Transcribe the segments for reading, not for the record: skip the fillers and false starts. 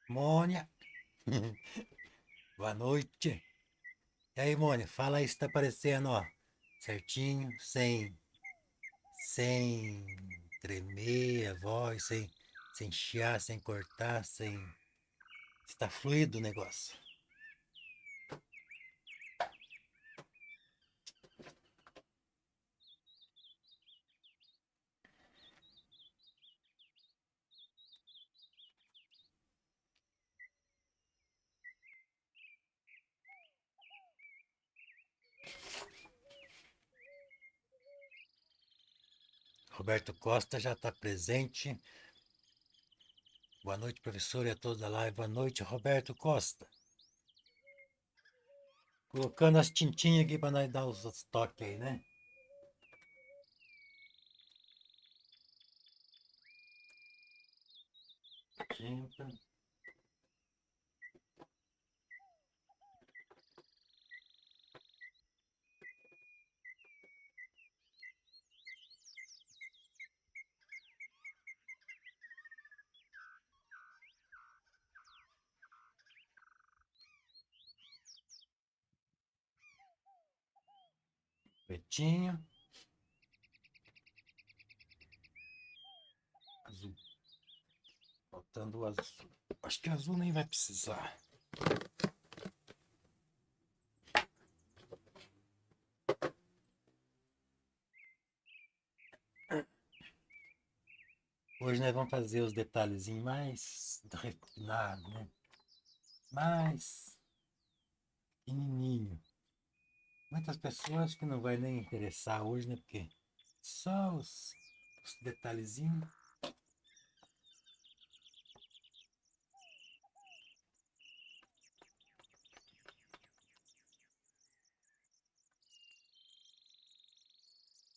Mônia, boa noite. E aí, Mônia, fala aí se tá aparecendo, ó, certinho, sem tremer a voz, sem chiar, sem cortar, se tá fluido o negócio. Roberto Costa já tá presente. Boa noite, professor, e a todos da live. Boa noite, Roberto Costa. Colocando as tintinhas aqui pra nós dar os toques aí, né? Tinta. Pretinho. Azul. Faltando o azul. Acho que azul nem vai precisar. Hoje nós vamos fazer os detalhezinhos mais refinados, né? Mais pequenininho. Muitas pessoas que não vai nem interessar hoje, né? Porque só os detalhezinhos.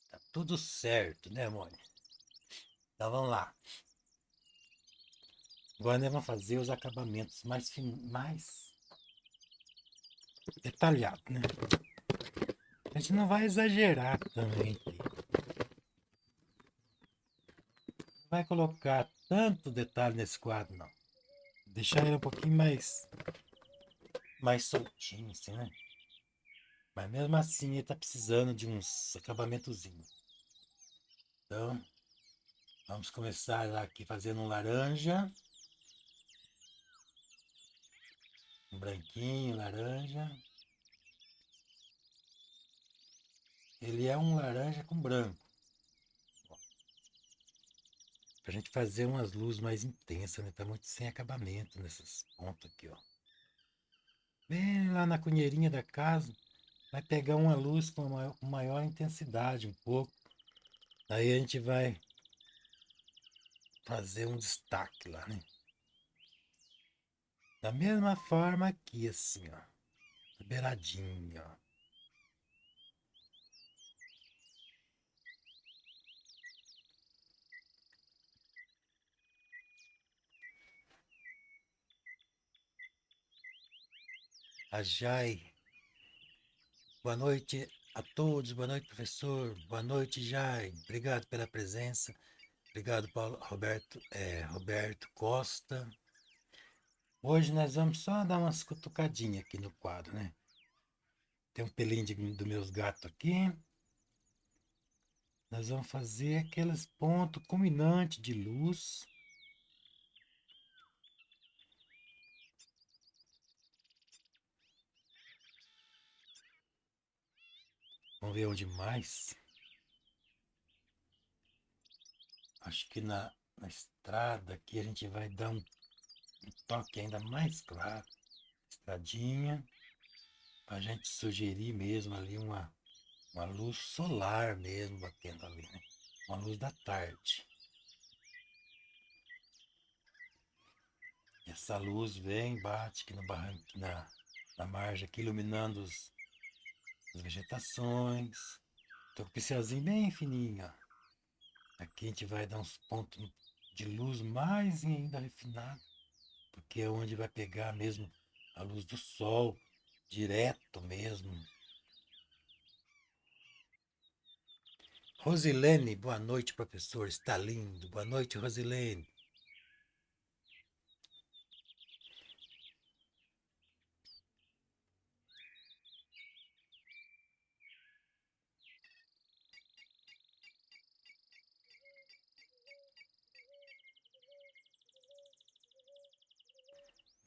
Tá tudo certo, né, Mônica? Então vamos lá. Agora nós vamos fazer os acabamentos mais detalhados, né? A gente não vai exagerar também aqui. Não vai colocar tanto detalhe nesse quadro, não. Deixar ele um pouquinho mais soltinho, assim, né? Mas mesmo assim ele tá precisando de uns acabamentozinhos. Então, vamos começar aqui fazendo um laranja. Um branquinho, laranja. Ele é um laranja com branco. Pra gente fazer umas luzes mais intensas, né? Tá muito sem acabamento nessas pontas aqui, ó. Bem lá na cunheirinha da casa, vai pegar uma luz com maior intensidade um pouco. Aí a gente vai fazer um destaque lá, né? Da mesma forma aqui, assim, ó. Beiradinha, ó. A Jai. Boa noite a todos, boa noite, professor. Boa noite, Jai. Obrigado pela presença. Obrigado, Paulo Roberto Costa. Hoje nós vamos só dar umas cutucadinhas aqui no quadro, né? Tem um pelinho dos meus gatos aqui. Nós vamos fazer aqueles pontos culminantes de luz. Vamos ver onde mais. Acho que na estrada aqui a gente vai dar um toque ainda mais claro. Estradinha. Para a gente sugerir mesmo ali uma luz solar mesmo batendo ali, né? Uma luz da tarde. E essa luz vem, bate aqui no barranco, na margem aqui, iluminando as vegetações. Tô com o pincelzinho bem fininho, ó. Aqui a gente vai dar uns pontos de luz mais ainda refinado, porque é onde vai pegar mesmo a luz do sol, direto mesmo. Rosilene, boa noite, professor. Está lindo. Boa noite, Rosilene.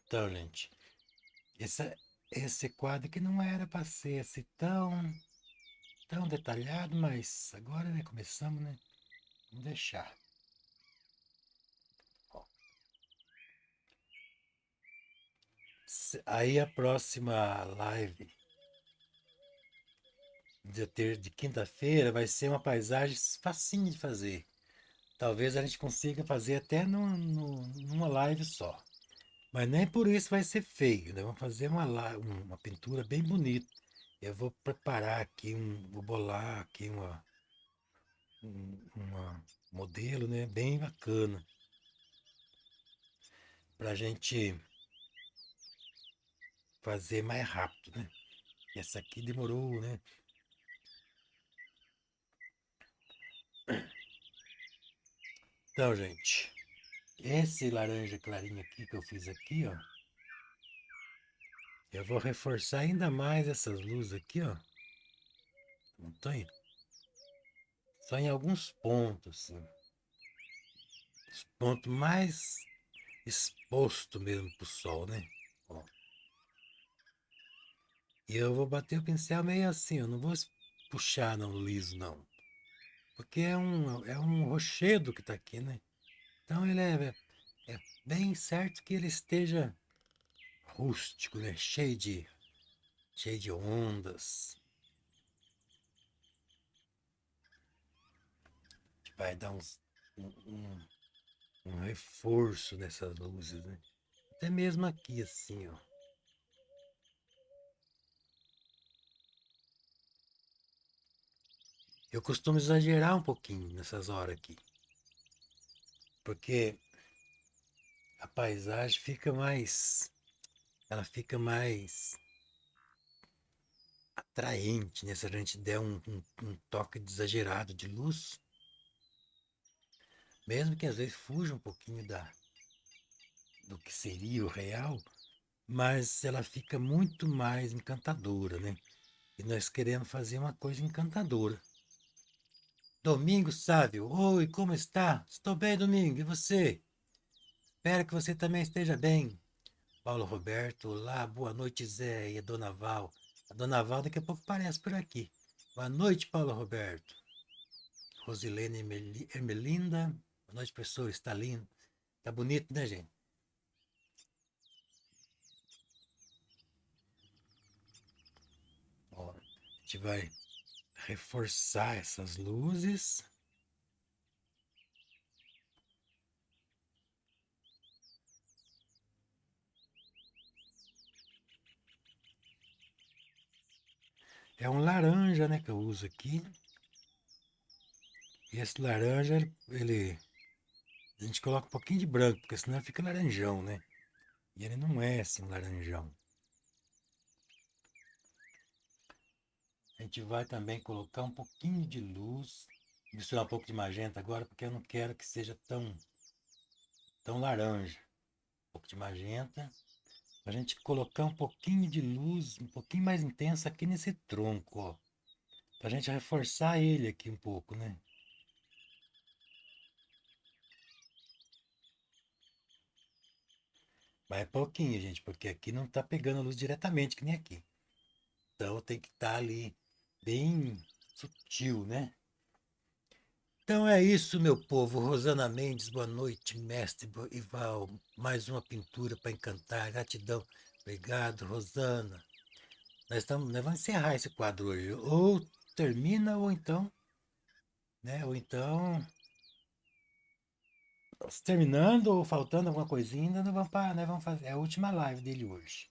Então, gente, esse, esse quadro aqui não era para ser assim tão detalhado, mas agora, né, começamos, né? Vamos deixar. Ó. Aí a próxima live de quinta-feira vai ser uma paisagem facinho de fazer. Talvez a gente consiga fazer até numa live só. Mas nem por isso vai ser feio, né? Vamos fazer uma pintura bem bonita. Eu vou preparar aqui, vou bolar aqui uma modelo, né? Bem bacana. Pra gente fazer mais rápido, né? Essa aqui demorou, né? Então, gente, esse laranja clarinho aqui que eu fiz aqui, ó. Eu vou reforçar ainda mais essas luzes aqui, ó. Montanha. Só em alguns pontos, assim. Os pontos mais expostos mesmo pro sol, né? Ó. E eu vou bater o pincel meio assim, eu não vou puxar não liso, não. Porque é um rochedo que tá aqui, né? Então ele é bem certo que ele esteja rústico, né? Cheio de ondas. Vai dar um reforço nessas luzes, né? Até mesmo aqui, assim, ó. Eu costumo exagerar um pouquinho nessas horas aqui. Porque a paisagem fica mais. Ela fica mais atraente, né? Se a gente der um toque exagerado de luz, mesmo que às vezes fuja um pouquinho do que seria o real, mas ela fica muito mais encantadora, né? E nós queremos fazer uma coisa encantadora. Domingos Sávio, oi, como está? Estou bem, Domingo, e você? Espero que você também esteja bem. Paulo Roberto, olá, boa noite, Zé e a Dona Val. A Dona Val daqui a pouco aparece por aqui. Boa noite, Paulo Roberto. Rosilene Ermelinda. Boa noite, professor. Está lindo. Tá bonito, né, gente? Ó, a gente vai reforçar essas luzes. É um laranja, né, que eu uso aqui. E esse laranja, a gente coloca um pouquinho de branco, porque senão fica laranjão, né? E ele não é assim um laranjão. A gente vai também colocar um pouquinho de luz, misturar um pouco de magenta agora, porque eu não quero que seja tão laranja. Um pouco de magenta, para a gente colocar um pouquinho de luz, um pouquinho mais intensa aqui nesse tronco, ó. Para a gente reforçar ele aqui um pouco, né? Mas é pouquinho, gente, porque aqui não tá pegando a luz diretamente, que nem aqui. Então tem que estar ali bem sutil, né? Então é isso, meu povo. Rosana Mendes, boa noite, mestre Ival. Mais uma pintura para encantar. Gratidão. Obrigado, Rosana. Nós vamos encerrar esse quadro hoje. Ou termina, ou então, né? Ou então, terminando ou faltando alguma coisinha, ainda não vamos parar, né? Vamos fazer. É a última live dele hoje.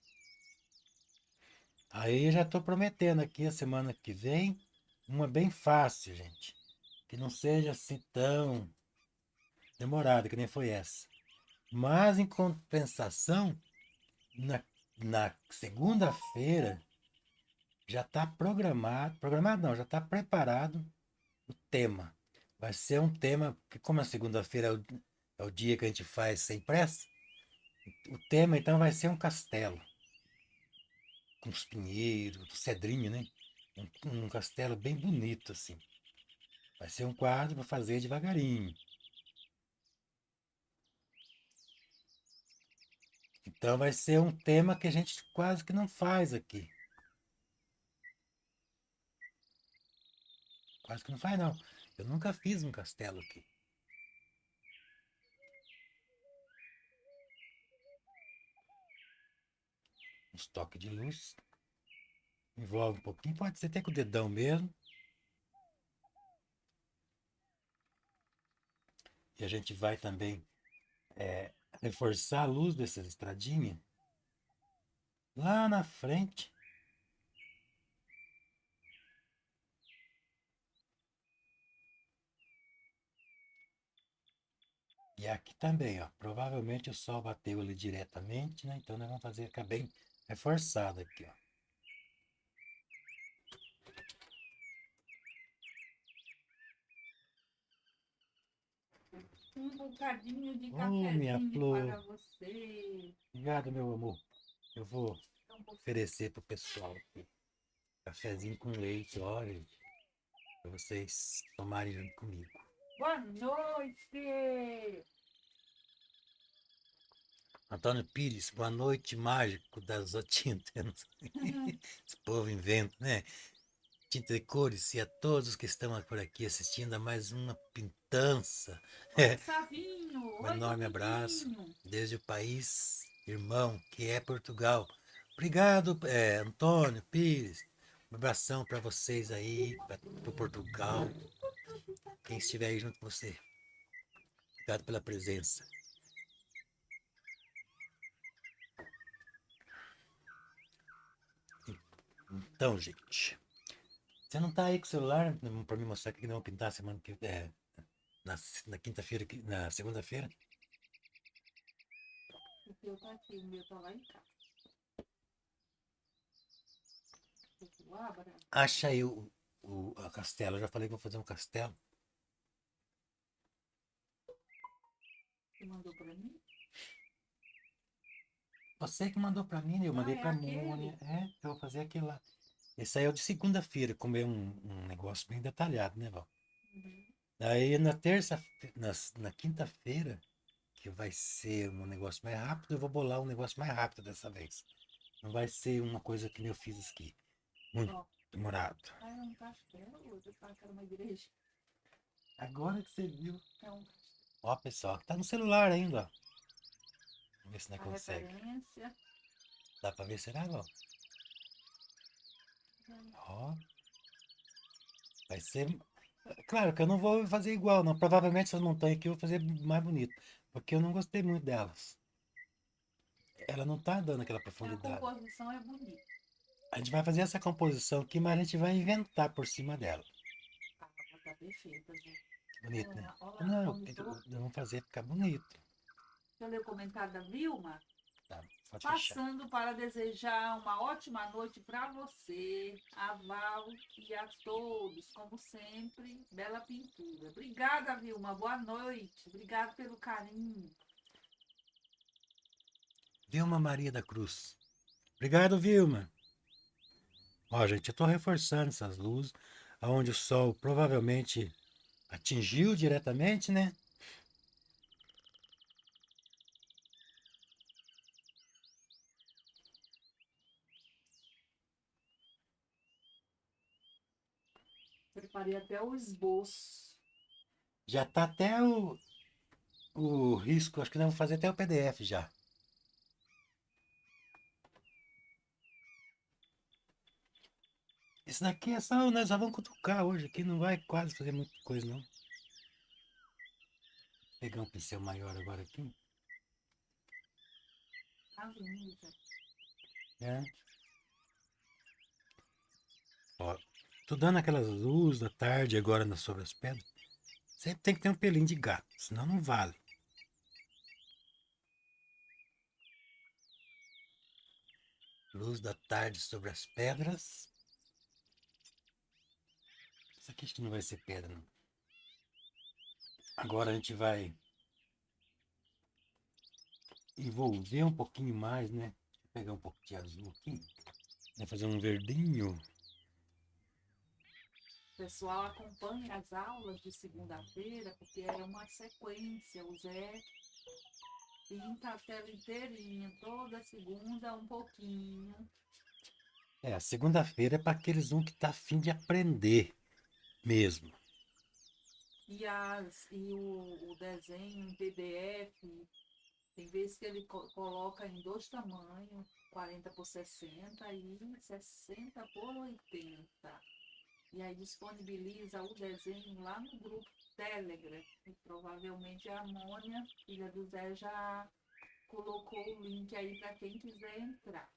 Aí eu já estou prometendo aqui a semana que vem uma bem fácil, gente. Que não seja assim tão demorada que nem foi essa. Mas em compensação, na, na segunda-feira já está programado não, já está preparado o tema. Vai ser um tema, que como a segunda-feira é o dia que a gente faz sem pressa, o tema então vai ser um castelo, com os pinheiros, com cedrinho, né? Um castelo bem bonito, assim. Vai ser um quadro para fazer devagarinho. Então vai ser um tema que a gente quase que não faz aqui. Quase que não faz, não. Eu nunca fiz um castelo aqui. Uns toques de luz. Envolve um pouquinho, pode ser até com o dedão mesmo. E a gente vai também reforçar a luz dessas estradinhas lá na frente. E aqui também, ó. Provavelmente o sol bateu ali diretamente, né? Então nós vamos fazer ficar bem reforçado aqui, ó. Um bocadinho de Ô, minha cafezinho flor. para você. Obrigado, meu amor. Eu vou Então, oferecer pro pessoal aqui. Cafezinho com leite, olha, para vocês tomarem junto comigo. boa noite! Antônio Pires, boa noite, mágico das tintas. Esse povo inventa, né? Tinta de cores e a todos que estão por aqui assistindo a mais uma pintança. Oi, Savinho! Um Oi, enorme abraço Domingos! desde o país irmão que é Portugal. Obrigado, Antônio Pires. Um abração para vocês aí, para Portugal. Quem estiver aí junto com você. Obrigado pela presença. Então, gente, você não tá aí com o celular para me mostrar o que nós vamos pintar semana que na quinta-feira, na segunda-feira? O teu tá aqui, o meu tá lá em casa. Abra. Acha aí a castelo. Eu já falei que vou fazer um castelo. Você mandou pra mim? Você que mandou para mim, né? Eu mandei É para aquele? Mônia. Eu vou fazer aquele lá. Esse aí é o de segunda-feira, comer um negócio bem detalhado, né, Val? Uhum. Aí na terça, na quinta-feira, que vai ser um negócio mais rápido, eu vou bolar um negócio mais rápido dessa vez. Não vai ser uma coisa que nem eu fiz aqui. Muito Ó. demorado. Ah, é um castelo? Eu pensava que era uma igreja. Agora que você viu. É um castelo. Ó, pessoal, tá no celular ainda, ó. Vamos ver se nós A consegue. referência. Dá pra ver, será, Val? Ó, vai ser. Claro que eu não vou fazer igual, não. Provavelmente essas montanhas aqui eu vou fazer mais bonito. Porque eu não gostei muito delas. Ela não tá dando aquela A profundidade. composição é bonita. A gente vai fazer essa composição aqui, mas a gente vai inventar por cima dela. A água tá perfeita, gente. Bonito, né? Olha lá Não, como tô. vamos fazer ficar bonito. Deixa eu ler o comentário da Vilma. Tá, pode fechar. Passando para desejar uma ótima noite para você, a Val e a todos, como sempre, bela pintura. Obrigada, Vilma, boa noite. Obrigada pelo carinho. Vilma Maria da Cruz. Obrigado, Vilma. Ó, gente, eu tô reforçando essas luzes, aonde o sol provavelmente atingiu diretamente, né? Preparei até o esboço. Já tá até o risco, acho que nós vamos fazer até o PDF já. Esse daqui é só, nós só vamos cutucar hoje aqui, não vai quase fazer muita coisa, não. Vou pegar um pincel maior agora aqui. Tá lindo, gente. É. Ó, tô dando aquelas luzes da tarde agora sobre as pedras. Sempre tem que ter um pelinho de gato, senão não vale. Luz da tarde sobre as pedras. Isso aqui acho que não vai ser pedra, não. Agora a gente vai envolver um pouquinho mais, né? Vou pegar um pouco de azul aqui. Vai fazer um verdinho. Pessoal, acompanhe as aulas de segunda-feira, porque é uma sequência. O Zé Pinta a tela inteirinha, toda segunda um pouquinho. A segunda-feira é para aqueles que tá afim de aprender mesmo. E o desenho em PDF, tem vezes que ele coloca em dois tamanhos, 40 por 60 e 60 por 80. E aí disponibiliza o desenho lá no grupo Telegram. E provavelmente a Mônia, filha do Zé, já colocou o link aí para quem quiser entrar.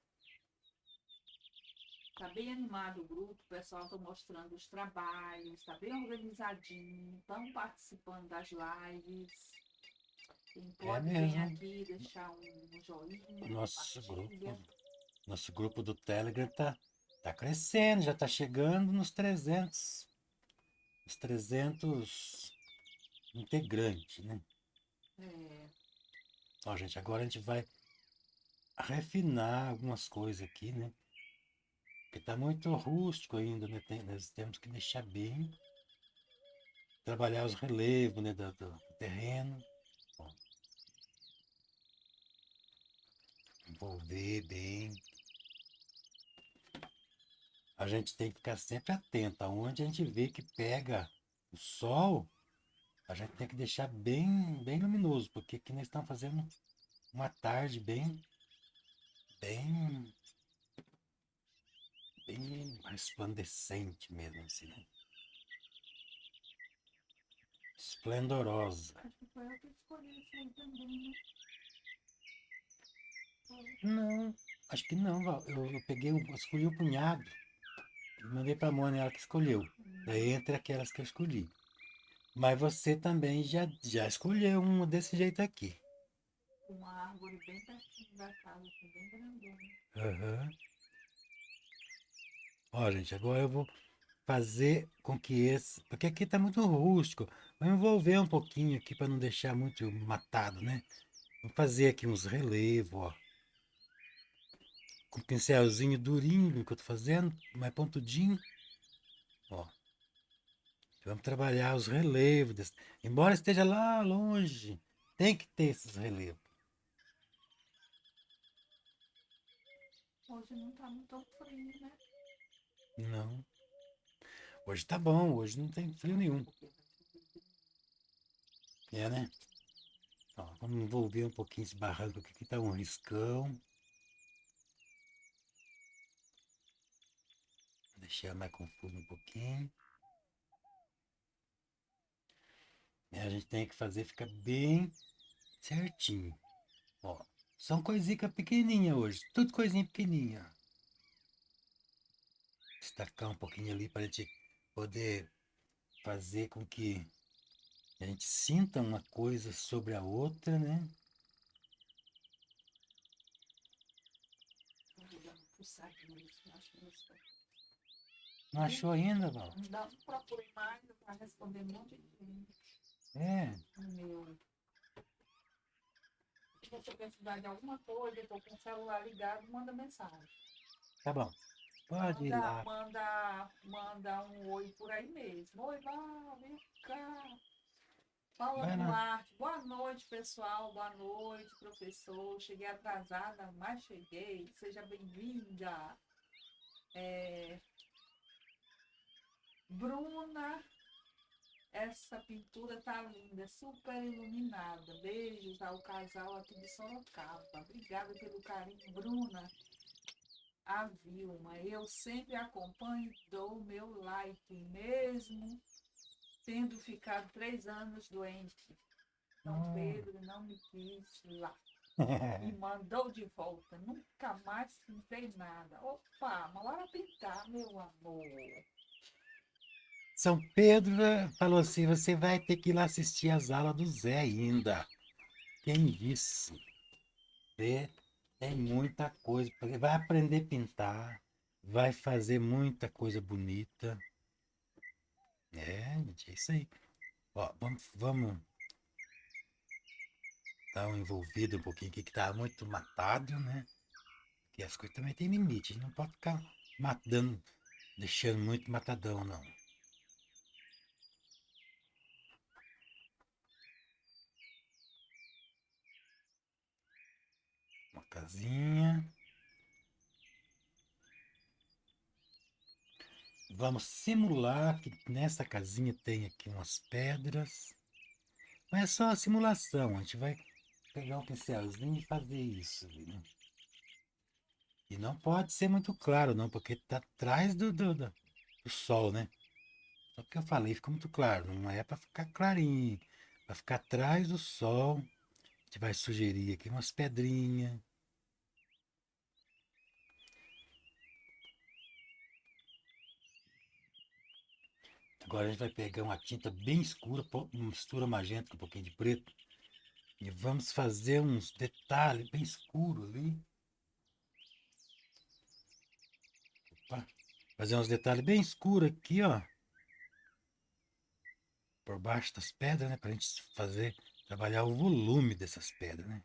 Tá bem animado o grupo, o pessoal está mostrando os trabalhos, está bem organizadinho, estão participando das lives. Quem É pode vir mesmo. aqui deixar um O joinha, nosso compartilha. grupo, nosso grupo do Telegram tá crescendo, já tá chegando nos 300, os 300 integrantes, né? É, Ó, gente, agora a gente vai refinar algumas coisas aqui, né? Porque tá muito rústico ainda, né? Nós temos que deixar bem, trabalhar os relevos, né, do terreno. Ó, envolver bem. A gente tem que ficar sempre atento. Aonde a gente vê que pega o sol, a gente tem que deixar bem, bem luminoso, porque aqui nós estamos fazendo uma tarde bem, bem resplandecente mesmo, assim, né? Esplendorosa. acho que foi eu que escolhi isso aí também, né? Não, acho que não, Val. Eu peguei, escolhi o punhado e mandei pra Mônica, ela que escolheu. Daí entre aquelas que eu escolhi. Mas você também já escolheu um desse jeito aqui. Uma árvore bem pertinho da casa, assim, bem grandona. Aham. Ó, gente, agora eu vou fazer com que esse. Porque aqui tá muito rústico. Vou envolver um pouquinho aqui para não deixar muito matado, né? Vou fazer aqui uns relevos, ó. Com pincelzinho durinho que eu tô fazendo, mais pontudinho. Ó. Vamos trabalhar os relevos. Embora esteja lá longe, tem que ter esses relevos. Hoje não tá muito frio, né? Não. Hoje tá bom, hoje não tem frio nenhum. Porque vai chover. É, né? Ó, vamos envolver um pouquinho esse barranco aqui, que tá um riscão. Deixar mais confuso um pouquinho. A gente tem que fazer ficar bem certinho. Ó, são coisinhas pequenininhas hoje, tudo coisinha pequenininha. Destacar um pouquinho ali para a gente poder fazer com que a gente sinta uma coisa sobre a outra, né? Vou dar uma puxadinha nisso, acho que isso. Não achou ainda, Val? Não procurei mais para responder um monte de gente É, no meu. Se você precisar de alguma coisa, estou com o celular ligado, manda mensagem. tá bom. Pode ir Manda, lá. manda, manda um oi por aí mesmo. Oi, Val, vem cá. Paula Vai lá. Duarte, boa noite, pessoal. Boa noite, professor. Cheguei atrasada, mas cheguei. Seja bem-vinda. Bruna, essa pintura tá linda, super iluminada. Beijos ao casal aqui de Sorocaba. Obrigada pelo carinho, Bruna. A Vilma, eu sempre acompanho e dou meu like, mesmo tendo ficado 3 anos doente. São Hum. Pedro não me quis lá. Me mandou de volta. Nunca mais pintei nada. Opa, mas bora pintar, meu amor. São Pedro falou assim: você vai ter que ir lá assistir as aulas do Zé ainda. Quem disse? Você tem muita coisa. Vai aprender a pintar, vai fazer muita coisa bonita. É, gente, é isso aí. Ó, vamos dar um envolvido um pouquinho aqui, que tá muito matado, né? Porque as coisas também têm limite. A gente não pode ficar matando, deixando muito matadão, não. casinha. Vamos simular que nessa casinha tem aqui umas pedras. Mas é só a simulação. A gente vai pegar um pincelzinho e fazer isso. Viu? E não pode ser muito claro, não, porque tá atrás do sol, né? Só que eu falei, fica muito claro. Não é para ficar clarinho. Para ficar atrás do sol. A gente vai sugerir aqui umas pedrinhas. Agora a gente vai pegar uma tinta bem escura, uma mistura magenta com um pouquinho de preto. E vamos fazer uns detalhes bem escuros ali. Opa. Fazer uns detalhes bem escuros aqui, ó. Por baixo das pedras, né? Pra gente fazer, trabalhar o volume dessas pedras, né?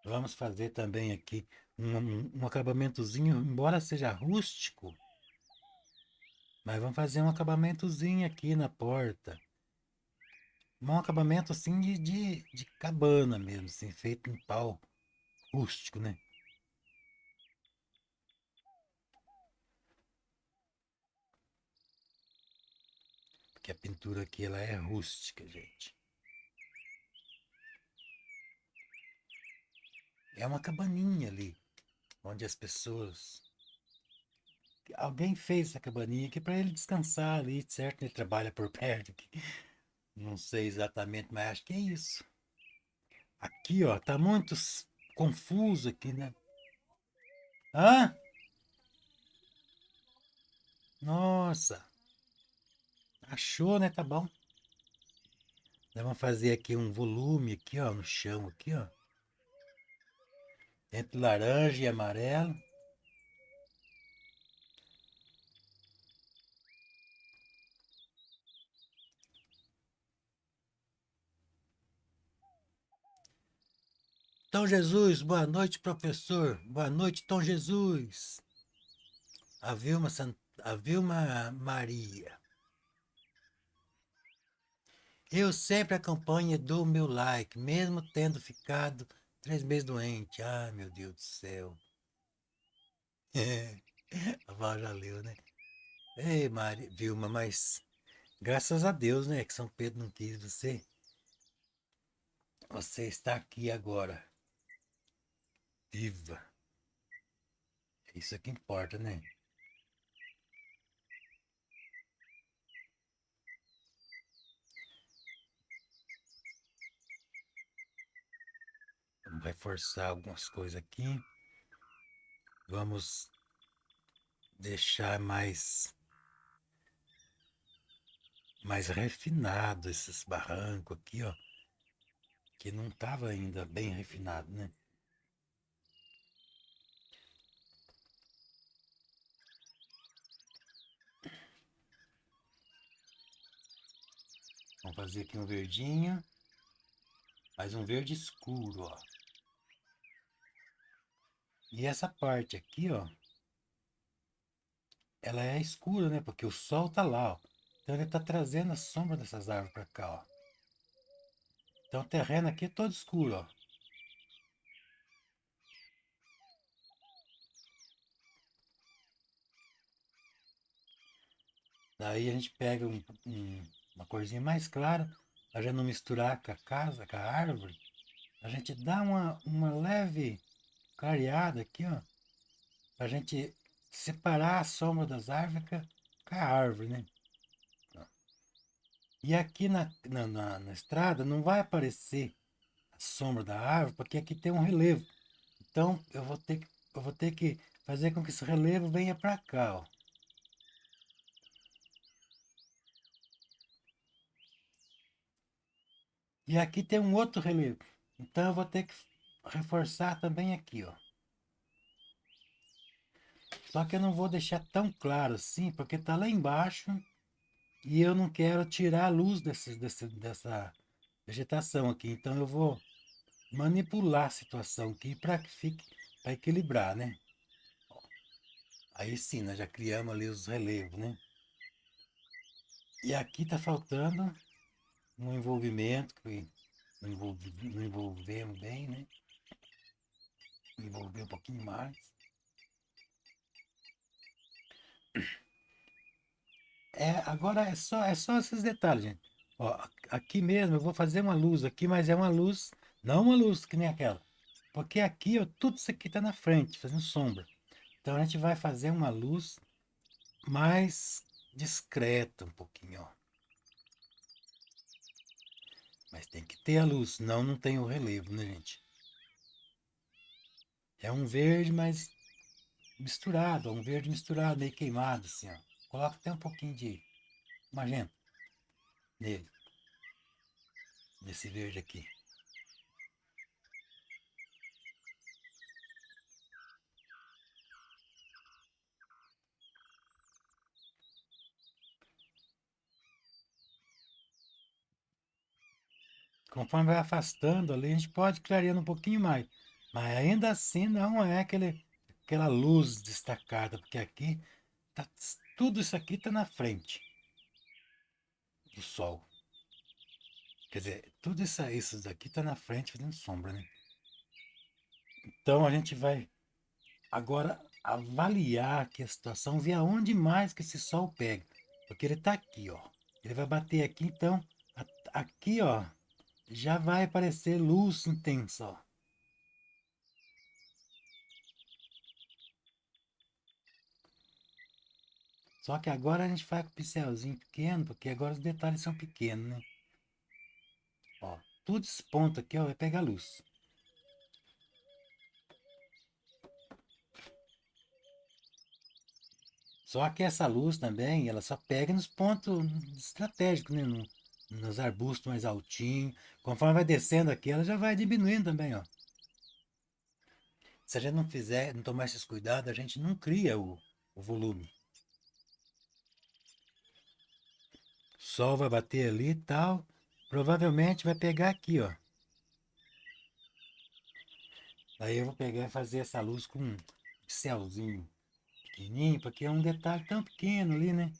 Vamos fazer também aqui um acabamentozinho, embora seja rústico, mas vamos fazer um acabamentozinho aqui na porta. Um acabamento assim de cabana mesmo, assim, feito em pau rústico, né? Porque a pintura aqui ela é rústica, gente. É uma cabaninha ali, onde as pessoas. Alguém fez essa cabaninha aqui para ele descansar ali, certo? Ele trabalha por perto aqui. Não sei exatamente, mas acho que é isso. Aqui, ó, tá muito confuso aqui, né? Hã? Nossa, achou, né? Tá bom. Nós vamos fazer aqui um volume aqui, ó, no chão aqui, ó. Entre laranja e amarelo. Tom Jesus, boa noite, professor. Boa noite, Tom Jesus. A Vilma Maria. Eu sempre acompanho e dou meu like, mesmo tendo ficado 3 meses doente. Ai, meu Deus do céu. A Val já leu, né? Ei, Maria, Vilma, mas graças a Deus, né, que São Pedro não quis você. Você está aqui agora, viva. Isso é que importa, né? Vamos reforçar algumas coisas aqui. Vamos deixar mais refinado esses barrancos aqui, ó. Que não estava ainda bem refinado, né? Vamos fazer aqui um verdinho. Mais um verde escuro, ó. E essa parte aqui, ó. Ela é escura, né? Porque o sol tá lá, ó. Então ele tá trazendo a sombra dessas árvores para cá, ó. Então o terreno aqui é todo escuro, ó. Daí a gente pega uma corzinha mais clara, para já não misturar com a casa, com a árvore. A gente dá uma leve clareada aqui, ó. Pra gente separar a sombra das árvores com a árvore, né? E aqui na estrada não vai aparecer a sombra da árvore, porque aqui tem um relevo. Então eu vou ter que fazer com que esse relevo venha para cá, ó. E aqui tem um outro relevo. Então eu vou ter que reforçar também aqui, ó. Só que eu não vou deixar tão claro assim, porque tá lá embaixo e eu não quero tirar a luz dessa vegetação aqui. Então eu vou manipular a situação aqui para que fique, para equilibrar, né? Aí sim, nós já criamos ali os relevos, né? E aqui tá faltando um envolvimento que não envolvemos bem, né? Envolver um pouquinho mais. Agora é só esses detalhes, gente. Ó, aqui mesmo eu vou fazer uma luz aqui, mas é uma luz, não uma luz que nem aquela. Porque aqui, ó, tudo isso aqui tá na frente, fazendo sombra. Então a gente vai fazer uma luz mais discreta um pouquinho, ó. Mas tem que ter a luz, senão não tem o relevo, né, gente? É um verde, mas misturado, ó, um verde misturado, meio queimado, assim, ó. Coloca até um pouquinho de magenta nele, nesse verde aqui. Conforme vai afastando ali, a gente pode clareando um pouquinho mais. Mas ainda assim não é aquela luz destacada, porque aqui tá, tudo isso aqui está na frente do sol. Quer dizer, tudo isso daqui está na frente fazendo sombra, né? Então a gente vai agora avaliar aqui a situação, ver aonde mais que esse sol pega. Porque ele está aqui, ó. Ele vai bater aqui, então aqui, ó, já vai aparecer luz intensa, ó. Só que agora a gente faz com o pincelzinho pequeno, porque agora os detalhes são pequenos, né? Ó, tudo esse ponto aqui, ó, vai pegar luz. Só que essa luz também, ela só pega nos pontos estratégicos, né? Nos arbustos mais altinhos. Conforme vai descendo aqui, ela já vai diminuindo também, ó. Se a gente não fizer, não tomar esses cuidados, a gente não cria o volume. O sol vai bater ali e tal, provavelmente vai pegar aqui, ó. Aí eu vou pegar e fazer essa luz com um pincelzinho pequenininho, porque é um detalhe tão pequeno ali, né?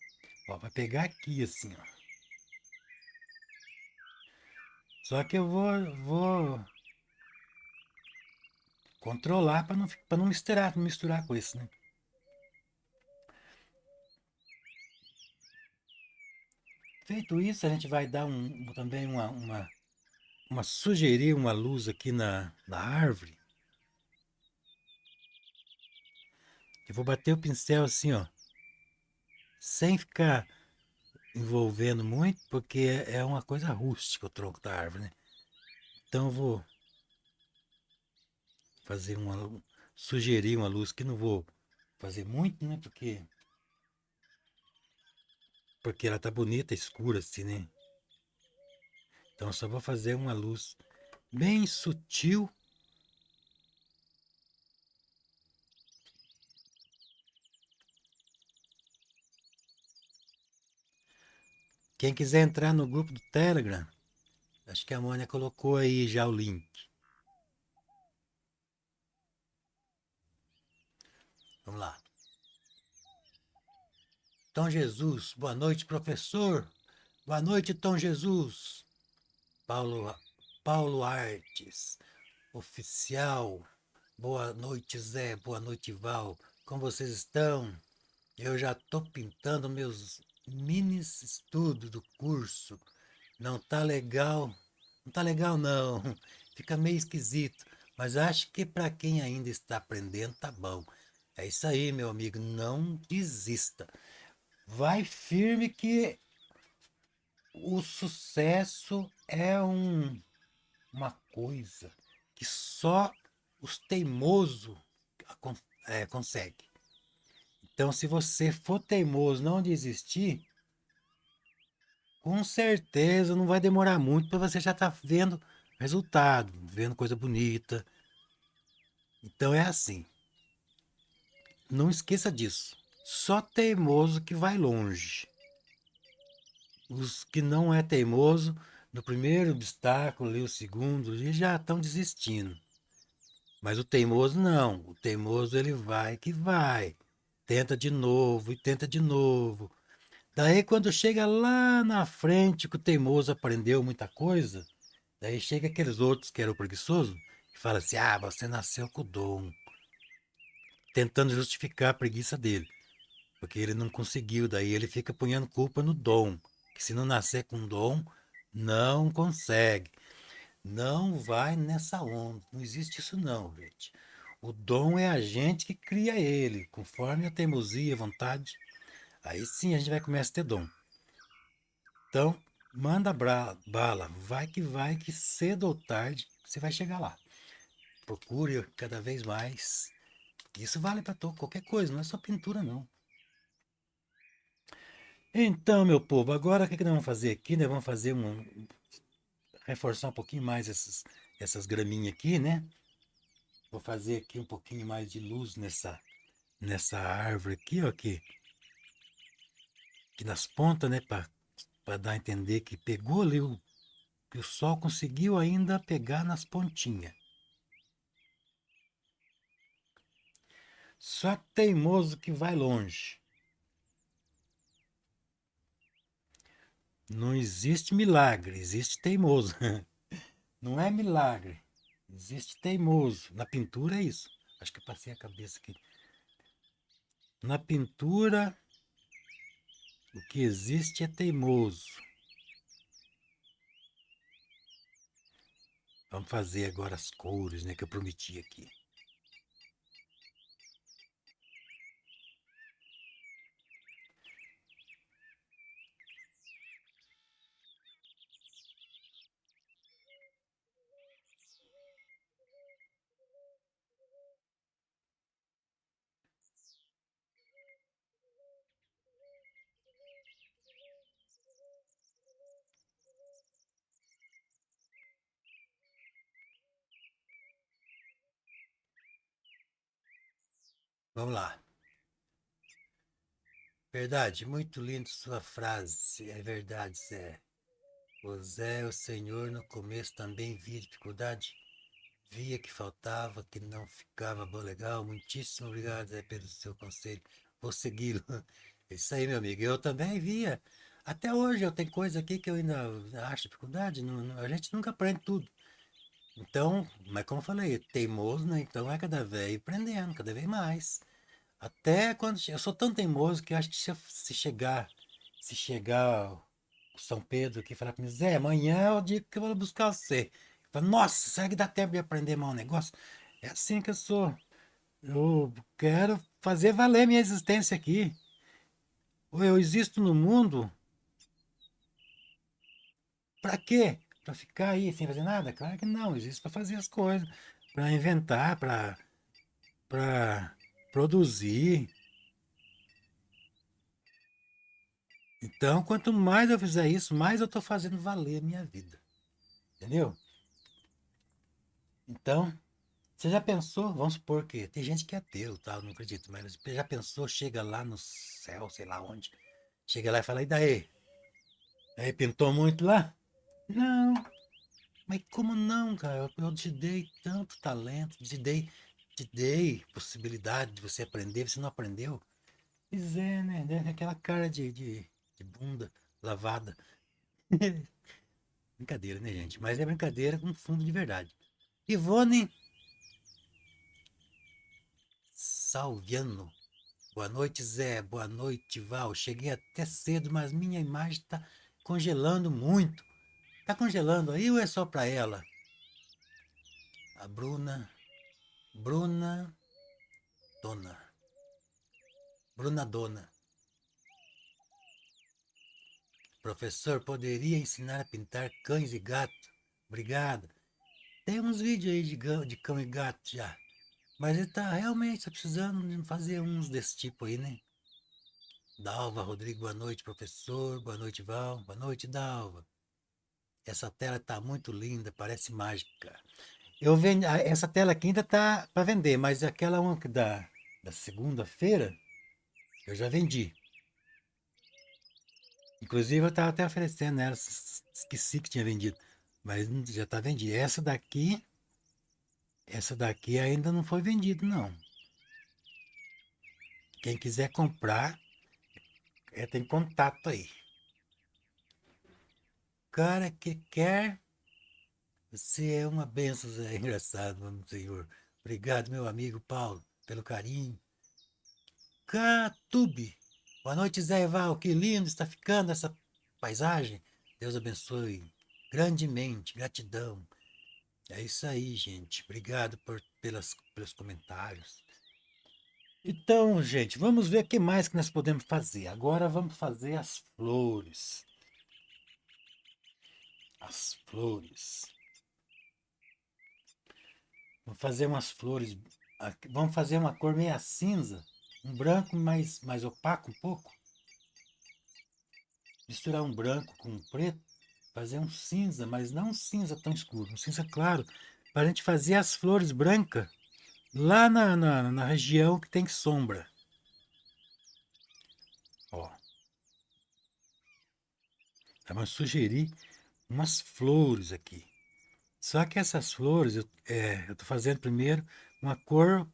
Ó, vai pegar aqui assim, ó. Só que eu vou controlar para não misturar com isso, né? Feito isso, a gente vai dar também sugerir uma luz aqui na árvore. Eu vou bater o pincel assim, ó, sem ficar envolvendo muito, porque é uma coisa rústica o tronco da árvore, né? Então eu vou fazer sugerir uma luz que não vou fazer muito, né? Porque ela tá bonita, escura assim, né? Então eu só vou fazer uma luz bem sutil. Quem quiser entrar no grupo do Telegram, acho que a Mônica colocou aí já o link. Vamos lá. Tom Jesus, boa noite, professor. Boa noite, Tom Jesus. Paulo, Paulo Artes, oficial. Boa noite, Zé. Boa noite, Val. Como vocês estão? Eu já estou pintando meus mini estudos do curso. Não tá legal. Não tá legal, não. Fica meio esquisito. Mas acho que para quem ainda está aprendendo, tá bom. É isso aí, meu amigo. Não desista. Vai firme que o sucesso é uma coisa que só os teimosos conseguem. Então, se você for teimoso, não desistir, com certeza não vai demorar muito para você já estar vendo resultado, vendo coisa bonita. Então é assim. Não esqueça disso. Só teimoso que vai longe. Os que não é teimoso, no primeiro obstáculo, ali, o segundo, ali, já estão desistindo. Mas o teimoso não. O teimoso ele vai que vai. tenta de novo e tenta de novo. Daí quando chega lá na frente que o teimoso aprendeu muita coisa, daí chega aqueles outros que eram preguiçosos e fala assim: "Ah, você nasceu com o dom", tentando justificar a preguiça dele, porque ele não conseguiu, daí ele fica punhando culpa no dom, que se não nascer com dom, não consegue. Não vai nessa onda, não existe isso não, gente. O dom é a gente que cria ele, conforme a teimosia, a vontade. Aí sim a gente vai começar a ter dom. Então, manda bala, vai, que cedo ou tarde você vai chegar lá. Procure cada vez mais. Isso vale para qualquer coisa, não é só pintura, não. Então, meu povo, agora o que nós vamos fazer aqui? Nós vamos fazer reforçar um pouquinho mais essas graminhas aqui, né? Vou fazer aqui um pouquinho mais de luz nessa árvore aqui, ó, que nas pontas, né, para dar a entender que pegou ali que o sol conseguiu ainda pegar nas pontinhas. Só teimoso que vai longe. Não existe milagre, existe teimoso. Não é milagre, existe teimoso. Na pintura é isso. Acho que eu passei a cabeça aqui. Na pintura, o que existe é teimoso. Vamos fazer agora as cores, né, que eu prometi aqui. Vamos lá. Verdade, muito lindo sua frase. É verdade, Zé. O Zé, o Senhor, no começo também via dificuldade, via que faltava, que não ficava bom, legal. Muitíssimo obrigado, Zé, pelo seu conselho. Vou segui-lo. É isso aí, meu amigo. Eu também via. Até hoje eu tenho coisa aqui que eu ainda acho dificuldade. A gente nunca aprende tudo. Então, mas como eu falei, teimoso, né? Então é cada vez aprendendo, cada vez mais. Até quando eu sou tão teimoso que eu acho que se chegar o São Pedro aqui e falar para mim, Zé, amanhã é o dia que eu vou buscar você. Eu falo, nossa, será que dá tempo de aprender mais um negócio? É assim que eu sou. Eu quero fazer valer minha existência aqui. Ou eu existo no mundo, para quê? Para ficar aí sem fazer nada? Claro que não, eu existo para fazer as coisas, para inventar, para produzir. Então, quanto mais eu fizer isso, mais eu estou fazendo valer a minha vida. Entendeu? Então, você já pensou, vamos supor que tem gente que é ateu, tá? Eu não acredito, mas você já pensou, chega lá no céu, sei lá onde, chega lá e fala, e daí? Aí pintou muito lá? Não, mas como não, cara? Eu te dei tanto talento, te dei possibilidade de você aprender, você não aprendeu? Pois é, né? Aquela cara de bunda lavada. Brincadeira, né, gente? Mas é brincadeira com fundo de verdade. Ivone Salviano. Boa noite, Zé. Boa noite, Val. Cheguei até cedo, mas minha imagem está congelando muito. Tá congelando aí ou é só para ela? A Bruna Dona. Bruna Dona. Professor, poderia ensinar a pintar cães e gatos? Obrigado. Tem uns vídeos aí de cão e gato já. Mas ele tá realmente precisando de fazer uns desse tipo aí, né? Dalva Rodrigo, boa noite, professor. Boa noite, Val. Boa noite, Dalva. Essa tela tá muito linda, parece mágica. Essa tela aqui ainda tá para vender, mas aquela uma da segunda-feira eu já vendi. Inclusive eu estava até oferecendo ela, esqueci que tinha vendido, mas já está vendida. Essa daqui ainda não foi vendida, não. Quem quiser comprar, tem contato aí. Cara que quer, você é uma benção, Zé. Engraçado, vamos, Senhor. Obrigado, meu amigo Paulo, pelo carinho. Catube. Boa noite, Zé Eval. Que lindo está ficando essa paisagem. Deus abençoe grandemente. Gratidão. É isso aí, gente. Obrigado pelos comentários. Então, gente, vamos ver o que mais que nós podemos fazer. Agora vamos fazer as flores. As flores. Vamos fazer umas flores. Vamos fazer uma cor meio cinza. Um branco mais opaco um pouco. Misturar um branco com um preto. Fazer um cinza, mas não um cinza tão escuro. Um cinza claro. Para a gente fazer as flores brancas lá na região que tem sombra. Ó. Vamos sugerir umas flores aqui. Só que essas flores, eu estou fazendo primeiro uma cor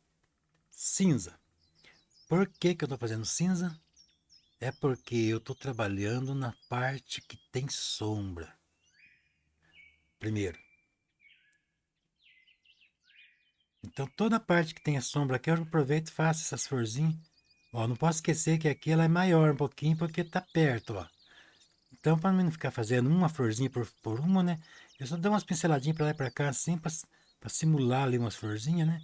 cinza. Por que que eu estou fazendo cinza? É porque eu estou trabalhando na parte que tem sombra. Primeiro. Então, toda a parte que tem a sombra aqui, eu aproveito e faço essas florzinhas. Ó, não posso esquecer que aqui ela é maior um pouquinho, porque está perto, ó. Então, para não ficar fazendo uma florzinha por uma, né? Eu só dou umas pinceladinhas para lá e para cá, assim, para simular ali umas florzinhas, né?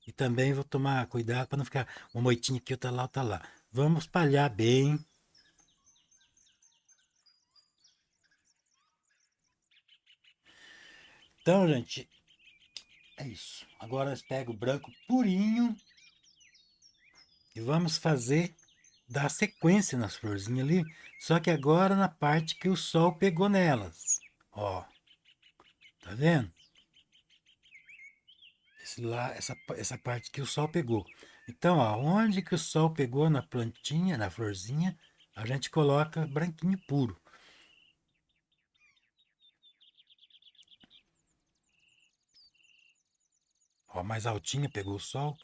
E também vou tomar cuidado para não ficar uma moitinha aqui, outra lá, outra lá. Vamos espalhar bem. Então, gente, é isso. Agora eu pego o branco purinho e vamos fazer, dar sequência nas florzinhas ali. Só que agora na parte que o sol pegou nelas. Ó, tá vendo? Essa parte que o sol pegou. Então, ó, onde que o sol pegou na plantinha, na florzinha, a gente coloca branquinho puro. Ó, mais altinha pegou o sol.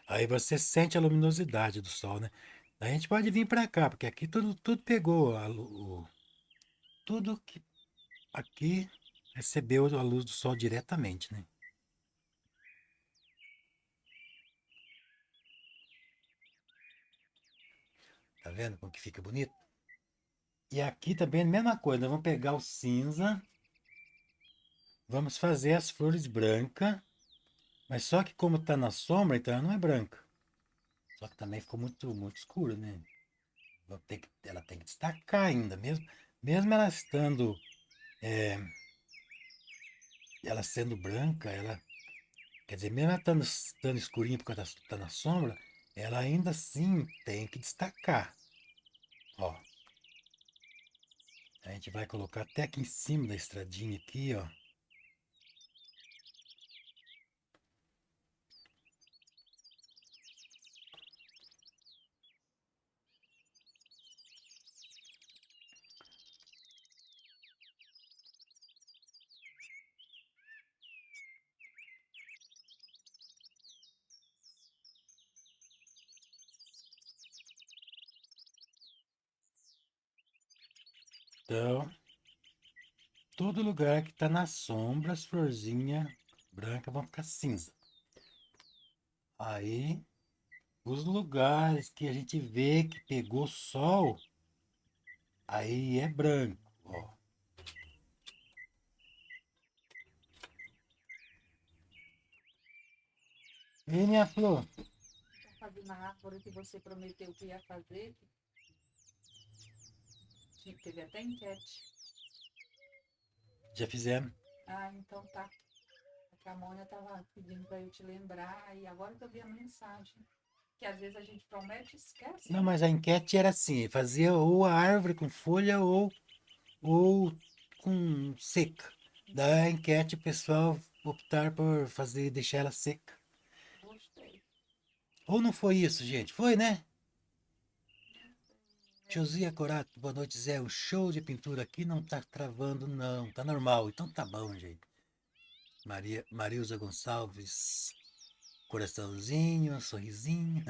Aí você sente a luminosidade do sol, né? Daí a gente pode vir para cá, porque aqui tudo pegou, tudo que aqui recebeu a luz do sol diretamente, né? Tá vendo como que fica bonito? E aqui também a mesma coisa, nós vamos pegar o cinza, vamos fazer as flores brancas, mas só que como tá na sombra, então ela não é branca. Só que também ficou muito escuro, né? Ela tem que destacar ainda, mesmo ela sendo branca, quer dizer, mesmo ela estando escurinha porque ela está na sombra, ela ainda assim tem que destacar. Ó, a gente vai colocar até aqui em cima da estradinha aqui, ó. Então, todo lugar que está na sombra, as florzinhas brancas vão ficar cinza. Aí, os lugares que a gente vê que pegou sol, aí é branco, ó. E minha flor? Tá fazendo a árvore que você prometeu que ia fazer. Teve até enquete. Já fizemos. Ah, então tá. A Mônia estava pedindo para eu te lembrar, e agora que eu vi a mensagem. Que às vezes a gente promete e esquece, Não, né? mas a enquete era assim, fazia ou a árvore com folha ou com seca. Da enquete o pessoal optar por fazer, deixar ela seca. Gostei. Ou não foi isso, gente? Foi, né? Josia Corato, boa noite, Zé. O show de pintura aqui não tá travando, não. Tá normal. Então tá bom, gente. Marilza Gonçalves, coraçãozinho, sorrisinho.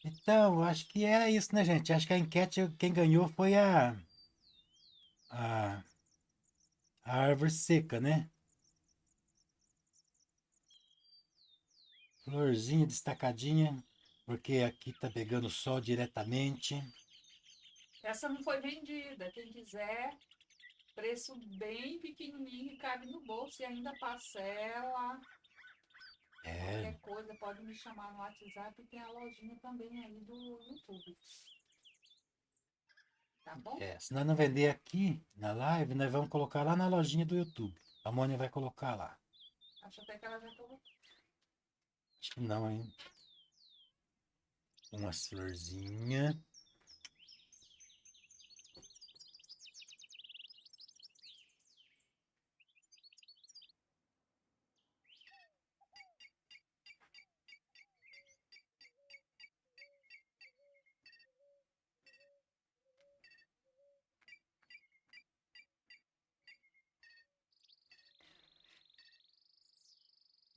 Então, acho que era isso, né, gente? Acho que a enquete, quem ganhou foi a, a árvore seca, né? Florzinha destacadinha, porque aqui tá pegando sol diretamente. Essa não foi vendida. Quem quiser, preço bem pequenininho, cabe no bolso e ainda parcela. É, Qualquer coisa pode me chamar no WhatsApp e tem a lojinha também aí do YouTube. Tá bom? se nós não vender aqui na live, nós vamos colocar lá na lojinha do YouTube. A Mônica vai colocar lá. Acho até que ela já colocou. Acho que não, hein? Umas florzinhas.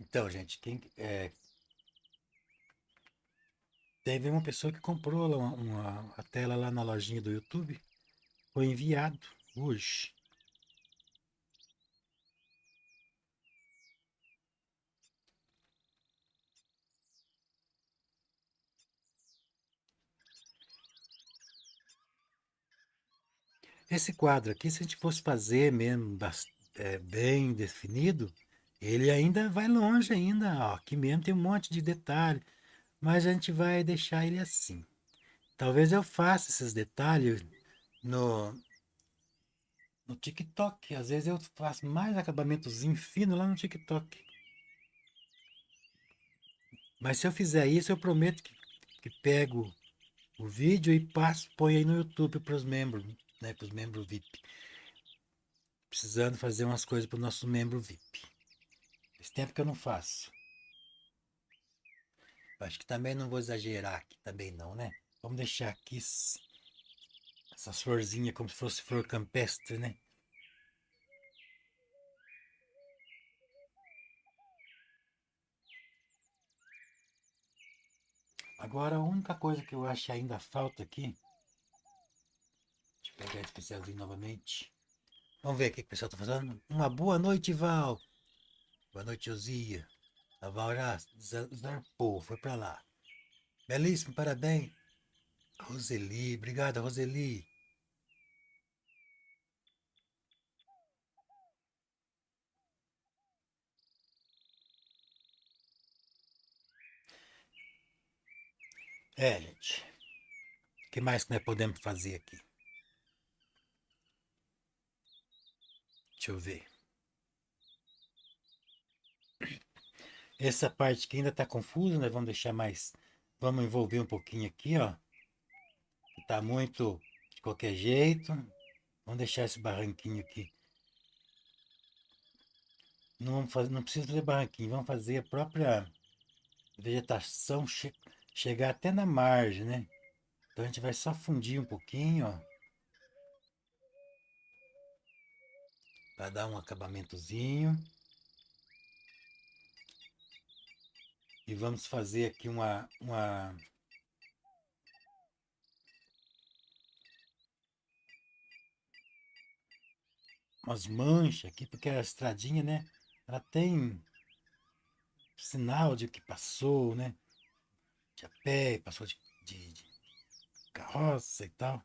Então, gente, teve uma pessoa que comprou lá a tela lá na lojinha do YouTube. Foi enviado hoje. Esse quadro aqui, se a gente fosse fazer mesmo bem definido, ele ainda vai longe ainda. Ó, aqui mesmo tem um monte de detalhe, mas a gente vai deixar ele assim. Talvez eu faça esses detalhes no, no TikTok. Às vezes eu faço mais acabamentozinho fino lá no TikTok. Mas se eu fizer isso, eu prometo que pego o vídeo e passo, põe aí no YouTube para os membros, né, para os membros VIP. Precisando fazer umas coisas para o nosso membro VIP. Faz tempo que eu não faço. Acho que também não vou exagerar aqui também não, né? Vamos deixar aqui essas florzinhas como se fosse flor campestre, né? Agora a única coisa que eu acho que ainda falta aqui. Deixa eu pegar esse pincelzinho novamente. Vamos ver o que o pessoal está fazendo. Uma boa noite, Val. Boa noite, Josia. A Val já zarpou, foi para lá. Belíssimo, parabéns. Roseli, obrigada, Roseli. Gente. O que mais que nós podemos fazer aqui? Deixa eu ver. Essa parte que ainda está confusa, nós vamos deixar mais. Vamos envolver um pouquinho aqui, ó. Está muito de qualquer jeito. Vamos deixar esse barranquinho aqui. Não precisa fazer barranquinho, vamos fazer a própria vegetação chegar até na margem, né? Então a gente vai só fundir um pouquinho, ó. Para dar um acabamentozinho. E vamos fazer aqui umas manchas aqui, porque a estradinha, né? Ela tem sinal de que passou, né? De a pé, passou de carroça e tal.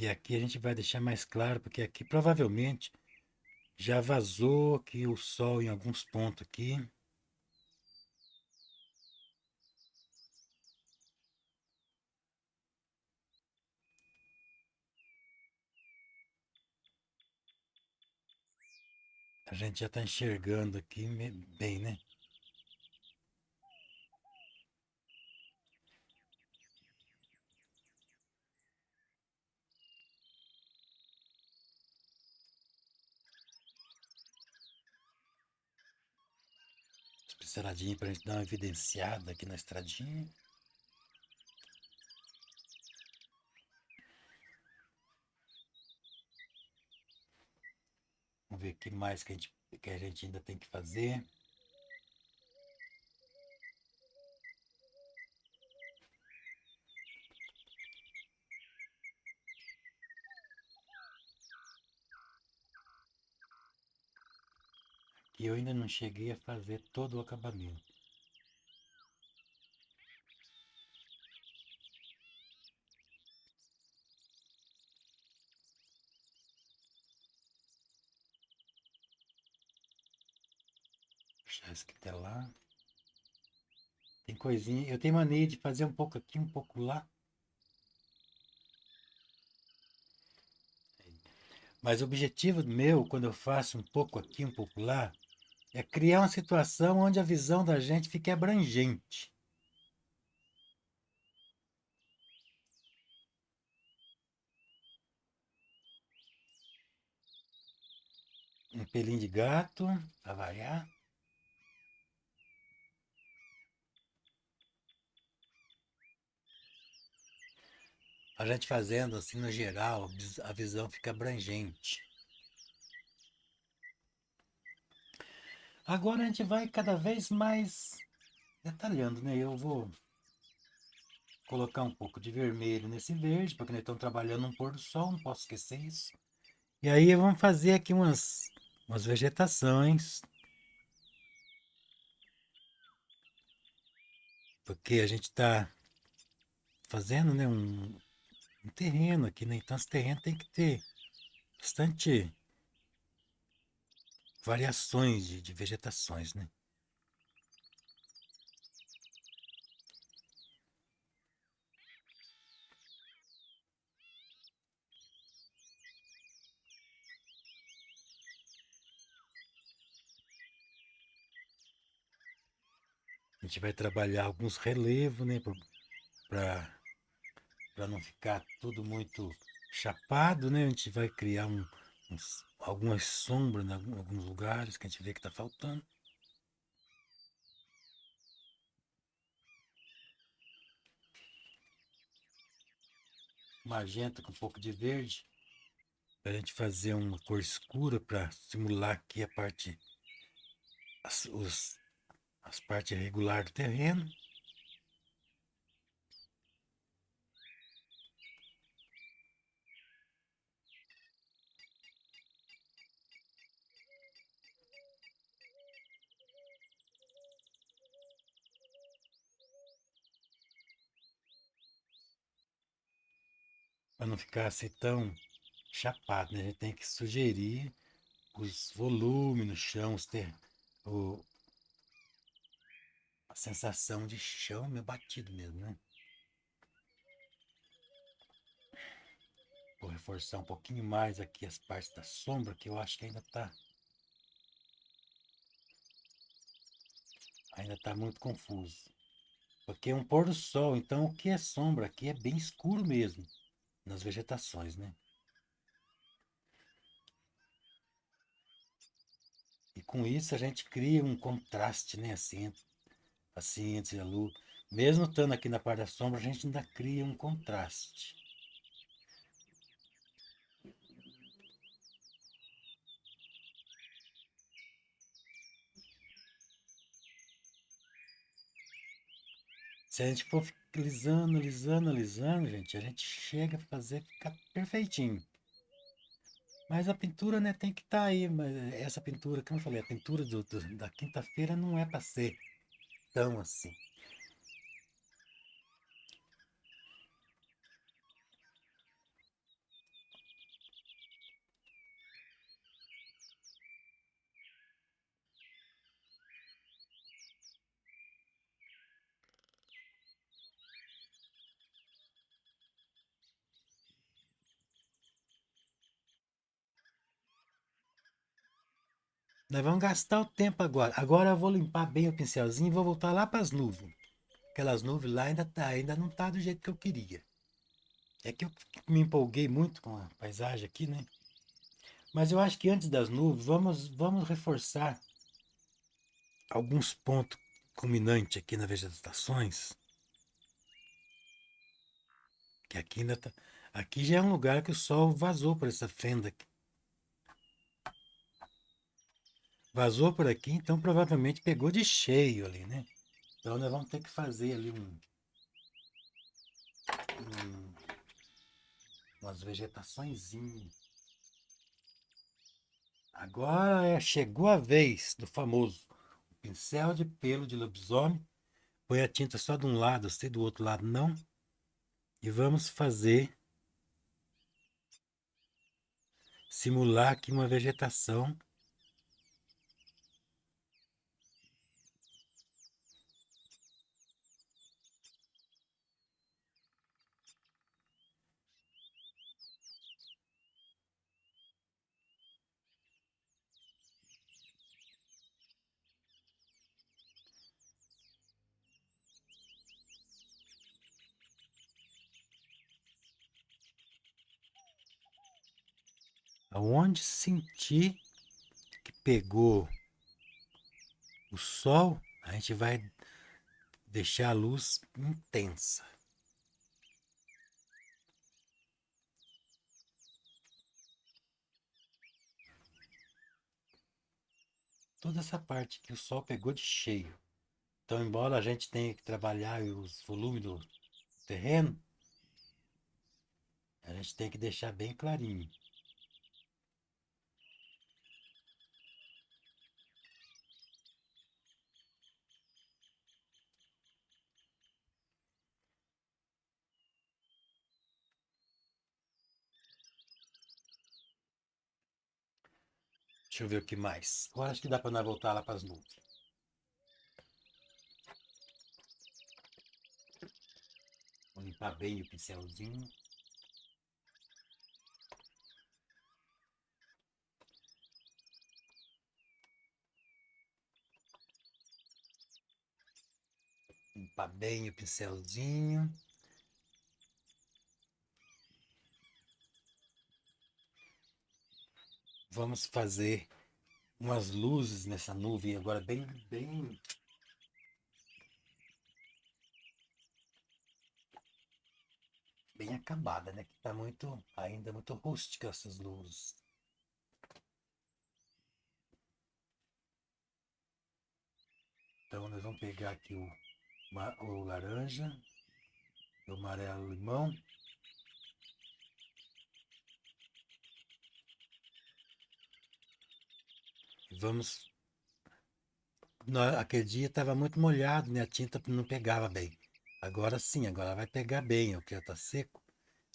E aqui a gente vai deixar mais claro, porque aqui provavelmente já vazou aqui o sol em alguns pontos aqui. A gente já está enxergando aqui bem, né? pinceladinha pra gente dar uma evidenciada aqui na estradinha. Vamos ver o que mais que a gente ainda tem que fazer. Que eu ainda não cheguei a fazer todo o acabamento. Puxar esse aqui até lá. Tem coisinha. Eu tenho mania de fazer um pouco aqui, um pouco lá. Mas o objetivo meu, quando eu faço um pouco aqui, um pouco lá, é criar uma situação onde a visão da gente fique abrangente. Um pelinho de gato, para variar. A gente fazendo assim no geral, a visão fica abrangente. Agora a gente vai cada vez mais detalhando, né? Eu vou colocar um pouco de vermelho nesse verde, porque nós estamos trabalhando no pôr do sol, não posso esquecer isso. E aí vamos fazer aqui umas vegetações, porque a gente está fazendo, né, um terreno aqui, né? Então esse terreno tem que ter bastante variações de vegetações, né? A gente vai trabalhar alguns relevos, né? Para não ficar tudo muito chapado, né? A gente vai criar algumas sombras em alguns lugares que a gente vê que está faltando. Magenta com um pouco de verde. Para a gente fazer uma cor escura para simular aqui a parte, as, os, as partes irregulares do terreno. Para não ficar assim tão chapado, né? A gente tem que sugerir os volumes no chão, o, a sensação de chão meio batido mesmo, né? Vou reforçar um pouquinho mais aqui as partes da sombra, que eu acho que ainda tá muito confuso. Porque é um pôr do sol, então o que é sombra aqui é bem escuro mesmo, nas vegetações, né? E com isso a gente cria um contraste, né? Assim entre a luz. Mesmo estando aqui na parte da sombra, a gente ainda cria um contraste. Se a gente for lisando, lisando, lisando, gente, a gente chega a fazer ficar perfeitinho. Mas a pintura, né, tem que estar aí. Mas essa pintura, como eu falei, a pintura da quinta-feira não é para ser tão assim. Nós vamos gastar o tempo agora. Agora eu vou limpar bem o pincelzinho e vou voltar lá para as nuvens. Aquelas nuvens lá ainda não tá do jeito que eu queria. É que eu me empolguei muito com a paisagem aqui, né? Mas eu acho que antes das nuvens, vamos reforçar alguns pontos culminantes aqui nas vegetações, que aqui ainda tá, aqui já é um lugar que o sol vazou por essa fenda aqui. Vazou por aqui, então provavelmente pegou de cheio ali, né? Então nós vamos ter que fazer ali umas vegetaçõezinhas. Agora chegou a vez do famoso pincel de pelo de lobisomem. Põe a tinta só de um lado, assim, do outro lado não. E vamos fazer, simular aqui uma vegetação. Aonde sentir que pegou o sol, a gente vai deixar a luz intensa. Toda essa parte que o sol pegou de cheio. Então, embora a gente tenha que trabalhar os volumes do terreno, a gente tem que deixar bem clarinho. Deixa eu ver o que mais. Agora acho que dá para nós voltar lá para as nuvens. Vou limpar bem o pincelzinho. Limpar bem o pincelzinho. Vamos fazer umas luzes nessa nuvem agora bem acabada, né? Que tá muito, ainda muito rústica essas luzes. Então nós vamos pegar aqui o laranja, o amarelo limão. E vamos. Aquele dia estava muito molhado, né? A tinta não pegava bem. Agora sim, agora vai pegar bem, o que está seco.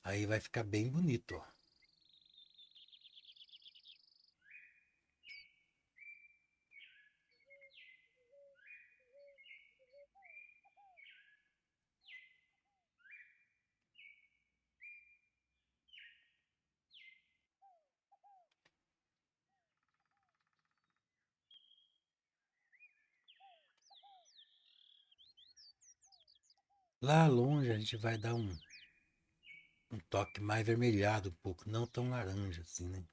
Aí vai ficar bem bonito, ó. Lá longe a gente vai dar um toque mais avermelhado um pouco, não tão laranja assim, né?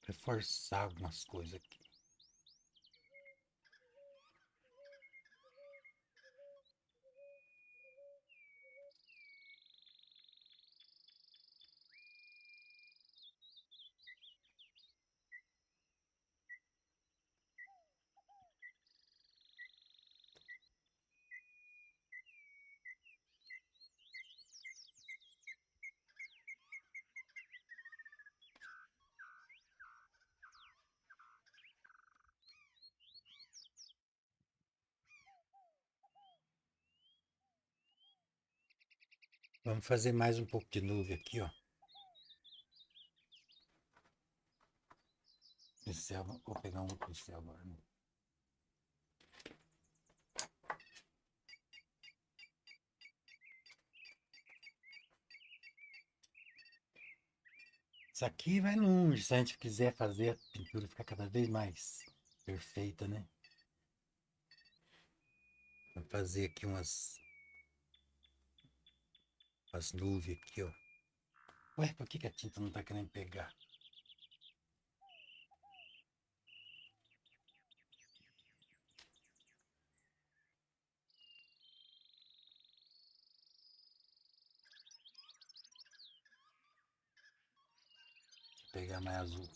Reforçar algumas coisas aqui. Vamos fazer mais um pouco de nuvem aqui, ó. Pincel, vou pegar um pincel agora, né? Isso aqui vai longe, se a gente quiser fazer a pintura ficar cada vez mais perfeita, né? Vou fazer aqui umas nuvens aqui, ó. Ué, por que a tinta não tá querendo pegar? Deixa eu pegar mais azul.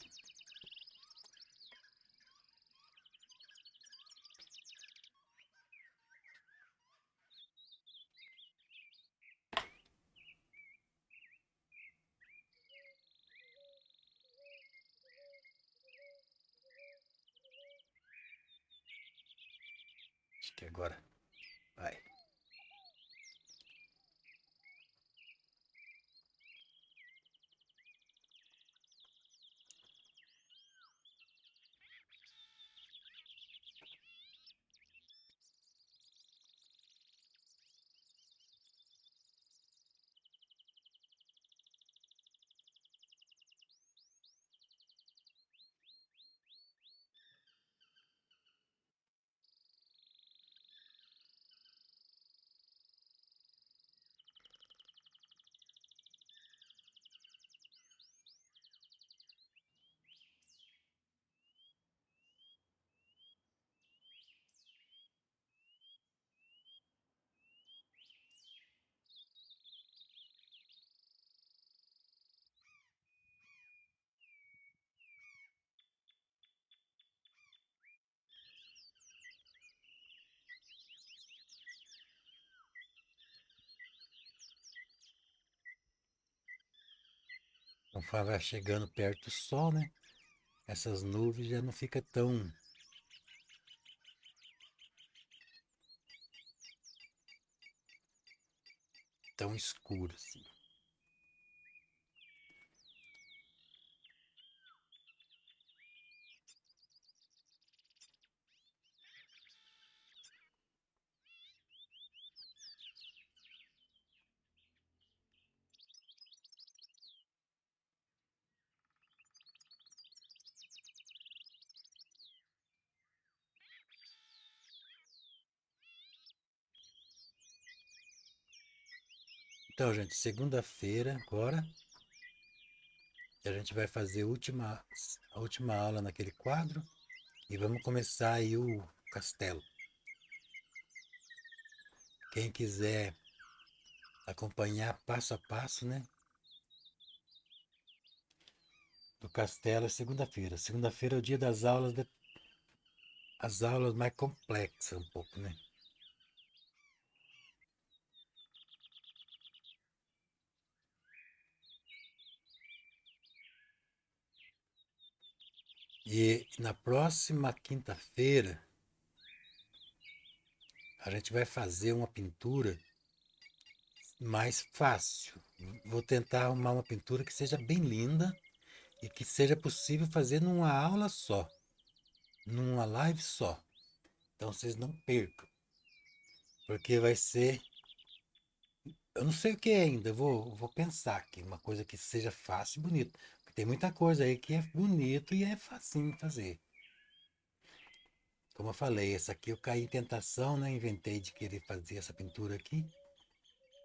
Acho que agora vai. Conforme vai chegando perto do sol, né? Essas nuvens já não fica tão escuro assim. Então, gente, segunda-feira agora a gente vai fazer a última aula naquele quadro e vamos começar aí o castelo. Quem quiser acompanhar passo a passo, né? Do castelo é segunda-feira. Segunda-feira é o dia das aulas, as aulas mais complexas um pouco, né? E na próxima quinta-feira a gente vai fazer uma pintura mais fácil. Vou tentar arrumar uma pintura que seja bem linda e que seja possível fazer numa aula só, numa live só. Então vocês não percam, porque vai ser. Eu não sei o que é ainda, vou pensar aqui, uma coisa que seja fácil e bonito. Porque tem muita coisa aí que é bonito e é facinho fazer. Como eu falei, essa aqui eu caí em tentação, né? Inventei de querer fazer essa pintura aqui.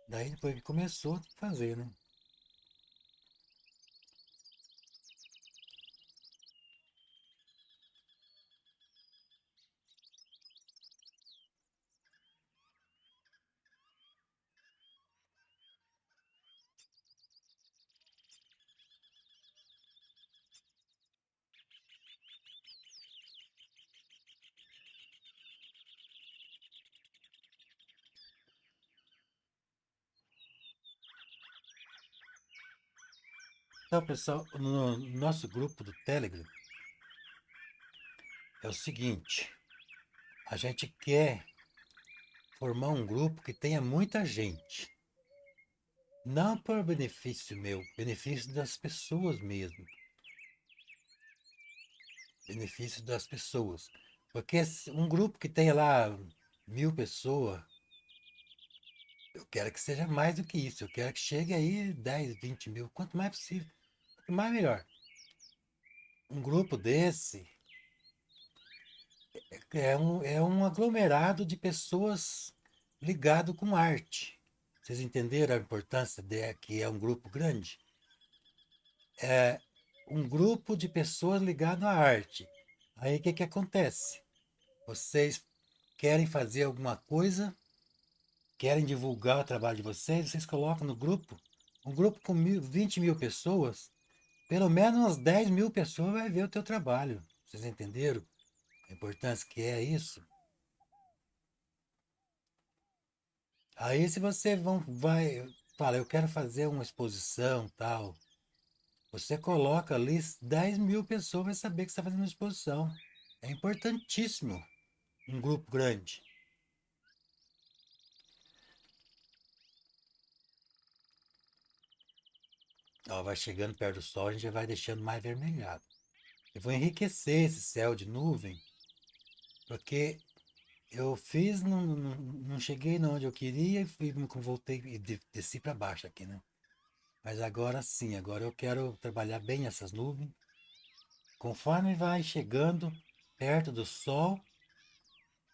Daí depois que começou a fazer, né? Então, pessoal, no nosso grupo do Telegram é o seguinte: a gente quer formar um grupo que tenha muita gente. Não por benefício meu, benefício das pessoas mesmo. Benefício das pessoas. Porque um grupo que tem lá 1.000 pessoas, eu quero que seja mais do que isso. Eu quero que chegue aí 10, 20 mil, quanto mais possível. Quanto mais melhor. Um grupo desse é um aglomerado de pessoas ligado com arte. Vocês entenderam a importância de que é um grupo grande? É um grupo de pessoas ligado à arte. Aí o que acontece? Vocês querem fazer alguma coisa, querem divulgar o trabalho de vocês colocam no grupo. Um grupo com 20 mil pessoas, pelo menos umas 10 mil pessoas vai ver o teu trabalho. Vocês entenderam a importância que é isso? Aí se você fala, eu quero fazer uma exposição tal, você coloca ali 10 mil pessoas vai saber que você está fazendo uma exposição. É importantíssimo um grupo grande. Ó, vai chegando perto do sol, a gente já vai deixando mais vermelhado. Eu vou enriquecer esse céu de nuvem, porque eu fiz, não cheguei onde eu queria e voltei e desci para baixo aqui, né? Mas agora sim, agora eu quero trabalhar bem essas nuvens. Conforme vai chegando perto do sol,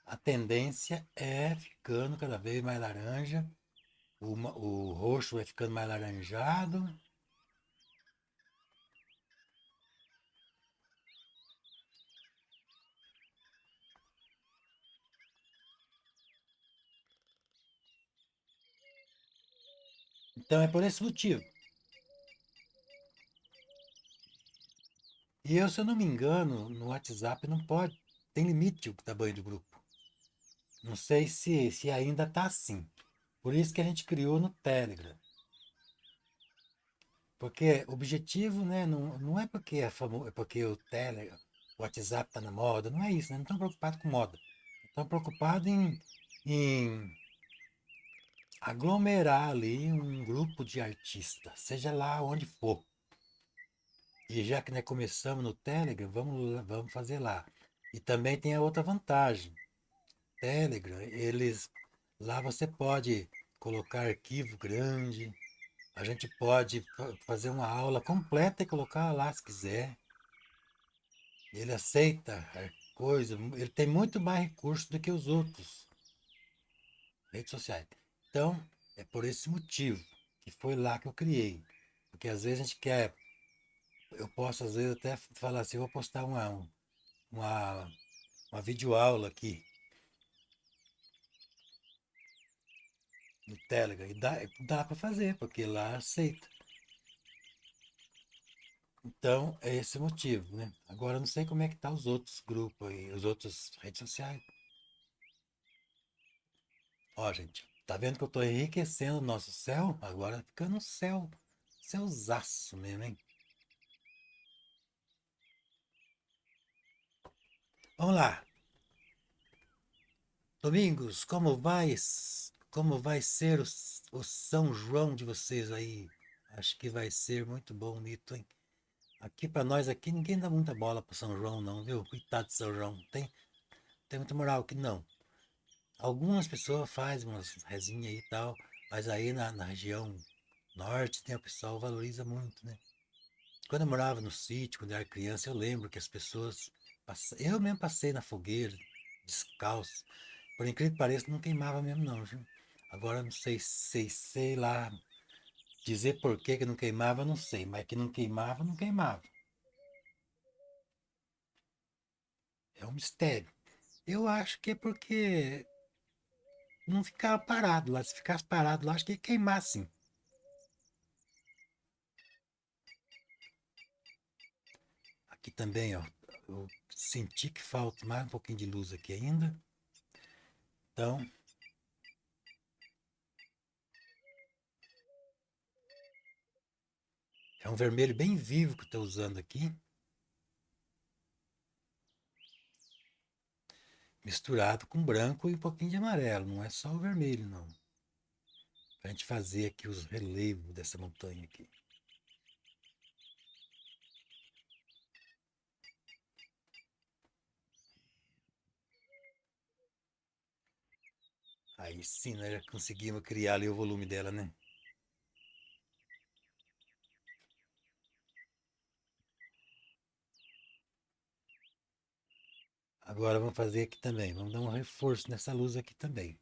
a tendência é ficando cada vez mais laranja, o roxo vai ficando mais laranjado. Então é por esse motivo. E eu, se eu não me engano, no WhatsApp não pode, tem limite o tamanho do grupo. Não sei se ainda está assim. Por isso que a gente criou no Telegram. Porque o objetivo, né, não é porque é porque o Telegram, o WhatsApp está na moda, não é isso, né? Não estão preocupados com moda. Estão preocupados em aglomerar ali um grupo de artistas, seja lá onde for. E já que nós começamos no Telegram, vamos fazer lá. E também tem a outra vantagem. Telegram, lá você pode colocar arquivo grande, a gente pode fazer uma aula completa e colocar lá se quiser. Ele aceita a coisa, ele tem muito mais recursos do que os outros redes sociais. Então, é por esse motivo que foi lá que eu criei. Porque às vezes a gente quer, eu posso às vezes até falar assim, eu vou postar uma, uma videoaula aqui no Telegram. E dá para fazer, porque lá aceita. Então, é esse o motivo, né? Agora, eu não sei como é que tá os outros grupos aí, os outros redes sociais. Ó, gente, tá vendo que eu tô enriquecendo o nosso céu? Agora tá ficando um céuzaço mesmo, hein? Vamos lá. Domingos, como vai ser o São João de vocês aí? Acho que vai ser muito bonito, hein? Aqui para nós aqui ninguém dá muita bola pro São João não, viu? Coitado de São João, tem muita moral aqui não. Algumas pessoas fazem umas rezinhas aí e tal, mas aí na região norte tem o pessoal valoriza muito, né? Quando eu morava no sítio, quando eu era criança, eu lembro que as pessoas. Eu mesmo passei na fogueira, descalço. Por incrível que pareça, não queimava mesmo, não, viu? Agora não sei lá dizer por que não queimava, não sei, mas que não queimava, não queimava. É um mistério. Eu acho que é porque não ficava parado lá. Se ficasse parado lá, acho que ia queimar sim. Aqui também, ó, eu senti que falta mais um pouquinho de luz aqui ainda. Então, é um vermelho bem vivo que eu estou usando aqui, misturado com branco e um pouquinho de amarelo. Não é só o vermelho, não. Pra gente fazer aqui os relevos dessa montanha aqui. Aí sim, nós já conseguimos criar ali o volume dela, né? Agora vamos fazer aqui também. Vamos dar um reforço nessa luz aqui também.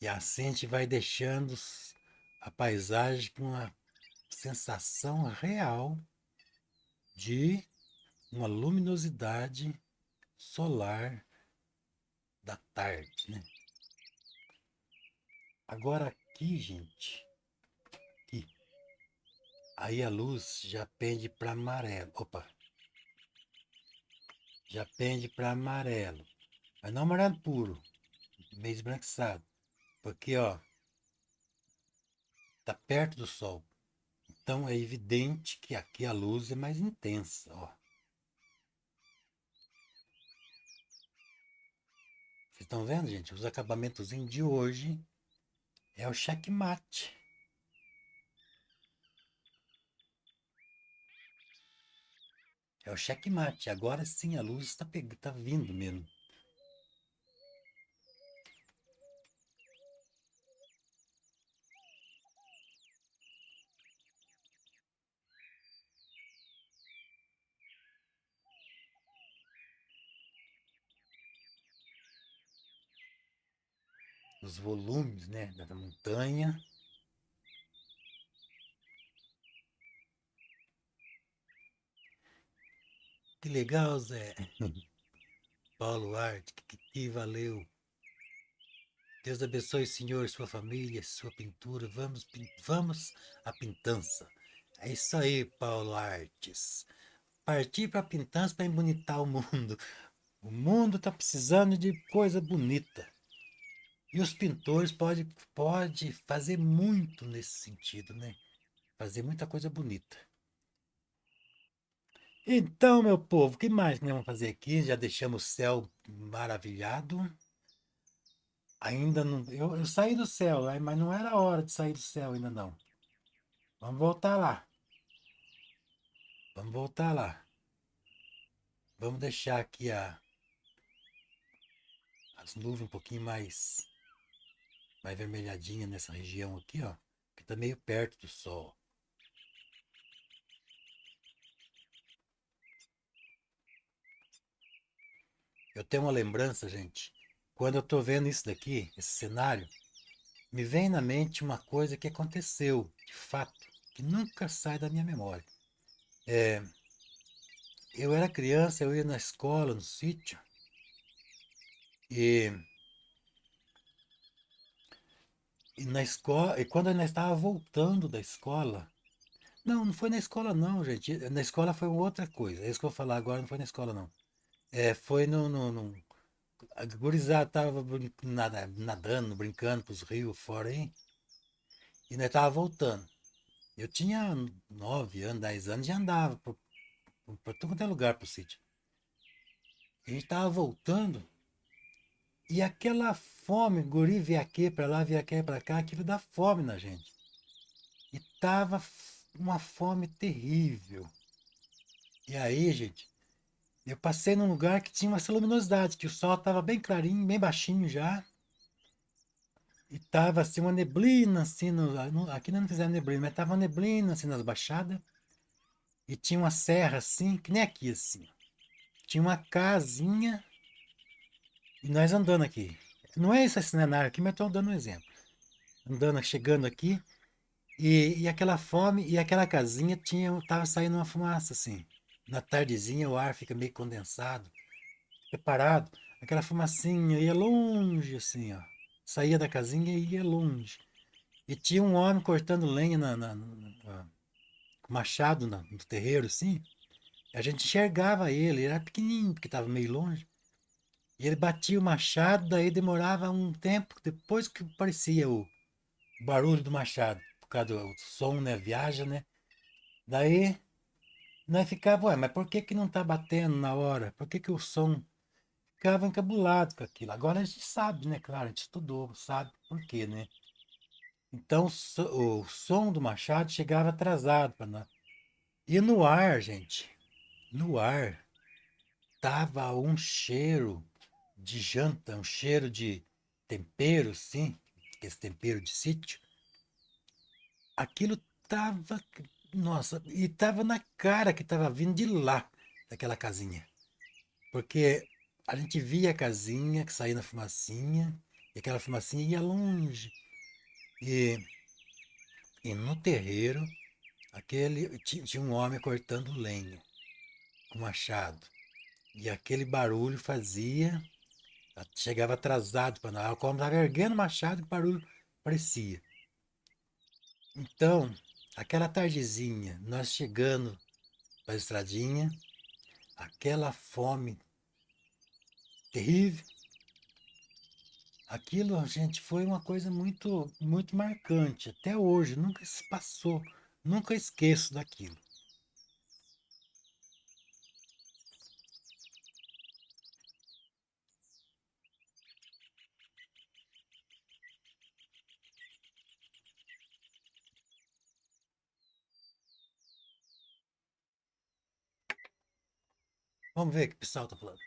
E assim a gente vai deixando a paisagem com uma sensação real de uma luminosidade solar da tarde, né? Agora aqui, gente, aqui, aí a luz já pende para amarelo. Opa, já pende para amarelo. Mas não amarelo puro, meio esbranquiçado. Porque, ó, tá perto do sol. Então é evidente que aqui a luz é mais intensa, ó. Vocês estão vendo, gente? Os acabamentos de hoje é o checkmate. É o checkmate. Agora sim a luz está vindo mesmo. Os volumes, né, da montanha. Que legal, Zé. Paulo Arte, que valeu. Deus abençoe, senhor, sua família, sua pintura. Vamos à pintança. É isso aí, Paulo Artes. Partir para a pintança para embonitar o mundo. O mundo está precisando de coisa bonita. E os pintores pode fazer muito nesse sentido, né? Fazer muita coisa bonita. Então, meu povo, o que mais que nós vamos fazer aqui? Já deixamos o céu maravilhado. Ainda não. Eu saí do céu, mas não era hora de sair do céu ainda não. Vamos voltar lá. Vamos voltar lá. Vamos deixar aqui as nuvens um pouquinho mais vermelhadinha nessa região aqui, ó. Que tá meio perto do sol. Eu tenho uma lembrança, gente. Quando eu tô vendo isso daqui, esse cenário, me vem na mente uma coisa que aconteceu, de fato, que nunca sai da minha memória. É, eu era criança, eu ia na escola, no sítio, e, e na escola, e quando eu ainda estava voltando da escola, não, não foi na escola não, gente. Na escola foi outra coisa. É isso que eu vou falar agora, não foi na escola não. Foi a gurizada tava nadando, brincando pros rios fora aí, e nós tava voltando. Eu tinha 9 anos, 10 anos, já andava pra todo quanto é lugar pro sítio. A gente tava voltando, e aquela fome, guri via aqui pra lá, via aqui pra cá, aquilo dá fome na gente. E tava uma fome terrível. E aí, gente, eu passei num lugar que tinha essa luminosidade, que o sol tava bem clarinho, bem baixinho já. E tava assim uma neblina, assim, aqui não fizeram neblina, mas tava uma neblina assim nas baixadas. E tinha uma serra assim, que nem aqui assim. Tinha uma casinha e nós andando aqui. Não é esse cenário aqui, mas estou dando um exemplo. Andando, chegando aqui, e aquela fome, e aquela casinha tava saindo uma fumaça assim. Na tardezinha o ar fica meio condensado, preparado. Aquela fumacinha ia longe assim, ó. Saía da casinha e ia longe. E tinha um homem cortando lenha com machado no terreiro, assim. A gente enxergava ele era pequenininho, porque estava meio longe. E ele batia o machado, daí demorava um tempo, depois que parecia o barulho do machado, por causa do som, né? Viaja, né? Daí nós ficava, ué, mas por que que não tá batendo na hora? Por que que o som ficava encabulado com aquilo? Agora a gente sabe, né? Claro, a gente estudou, sabe por quê, né? Então o som do machado chegava atrasado para nós. E no ar, gente, no ar tava um cheiro de janta, um cheiro de tempero, sim, esse tempero de sítio. Aquilo tava, nossa, e tava na cara que tava vindo de lá, daquela casinha. Porque a gente via a casinha que saía na fumacinha, e aquela fumacinha ia longe. E, e no terreiro, tinha um homem cortando lenha com machado. E aquele barulho fazia, chegava atrasado para nós. Quando estava erguendo o machado, o barulho parecia. Então, aquela tardezinha, nós chegando para a estradinha, aquela fome terrível, aquilo, gente, foi uma coisa muito, muito marcante. Até hoje, nunca se passou, nunca esqueço daquilo. Vamos ver o que o pessoal está falando.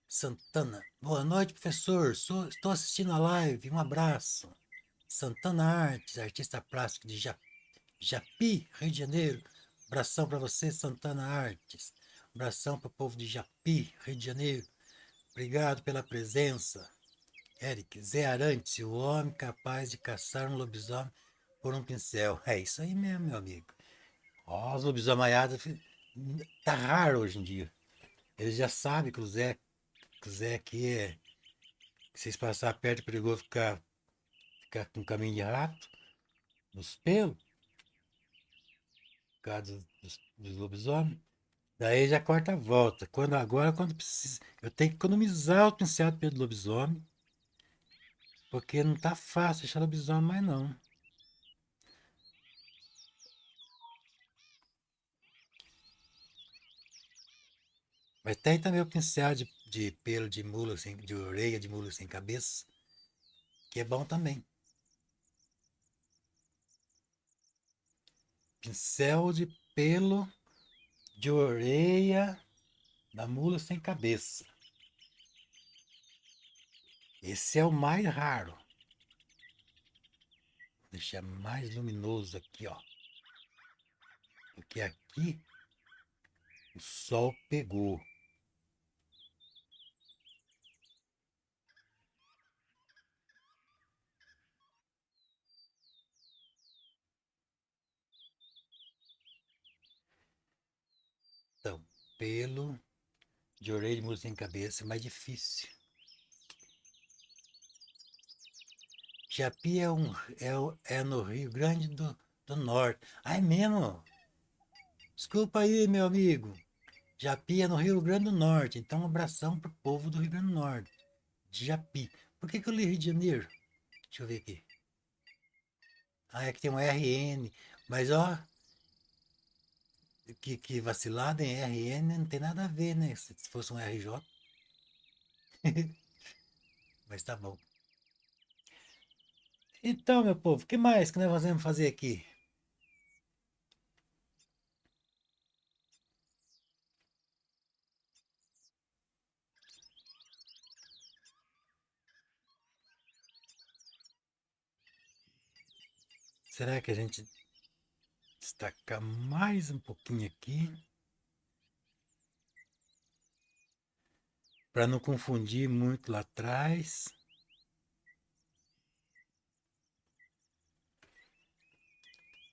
Santana, boa noite, professor. Estou assistindo a live, um abraço. Santana Artes, artista plástico de Japi, Rio de Janeiro. Abração para você, Santana Artes. Abração para o povo de Japi, Rio de Janeiro. Obrigado pela presença. Eric, Zé Arantes, o homem capaz de caçar um lobisomem por um pincel. É isso aí mesmo, meu amigo. Ó, os lobisomaiados tá raro hoje em dia. Eles já sabem que o Zé aqui é. Que vocês passar perto é perigoso ficar com caminho de rato, nos pelos, por causa dos lobisomens. Daí já corta a volta. Quando precisa. Eu tenho que economizar o pincel de pelo lobisomem, porque não tá fácil achar lobisomem mais não. Mas tem também o pincel de pelo de mula, assim, de orelha de mula sem cabeça, que é bom também. Pincel de pelo de orelha da mula sem cabeça. Esse é o mais raro. Vou deixar mais luminoso aqui, ó. Porque aqui o sol pegou. Então, pelo de orelha de mula sem cabeça é mais difícil. Japi é no Rio Grande do Norte. Ah, é mesmo? Desculpa aí, meu amigo. Japi é no Rio Grande do Norte. Então, um abração pro povo do Rio Grande do Norte. De Japi. Por que eu li Rio de Janeiro? Deixa eu ver aqui. Ah, é que tem um RN. Mas, ó, que vacilada em RN não tem nada a ver, né? Se fosse um RJ. Mas tá bom. Então, meu povo, o que mais que nós vamos fazer aqui? Será que a gente destacar mais um pouquinho aqui? Para não confundir muito lá atrás.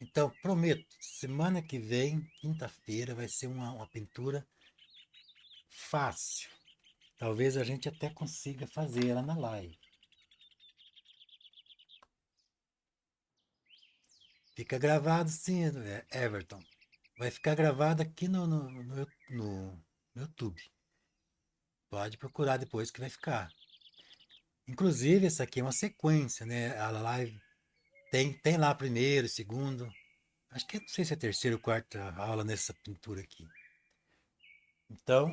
Então, prometo, semana que vem, quinta-feira, vai ser uma pintura fácil. Talvez a gente até consiga fazer ela na live. Fica gravado sim, Everton. Vai ficar gravado aqui no YouTube. Pode procurar depois que vai ficar. Inclusive, essa aqui é uma sequência, né? A live tem lá primeiro, segundo. Acho que não sei se é a terceira ou quarta aula nessa pintura aqui. Então,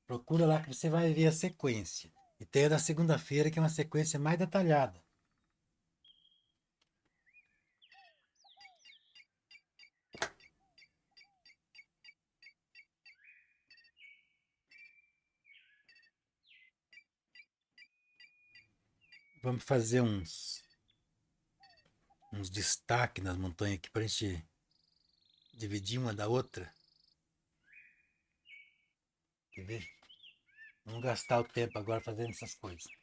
procura lá que você vai ver a sequência. E tem a da segunda-feira, que é uma sequência mais detalhada. Vamos fazer uns destaques nas montanhas aqui para a gente dividir uma da outra. Quer ver? Vamos gastar o tempo agora fazendo essas coisas. Deixa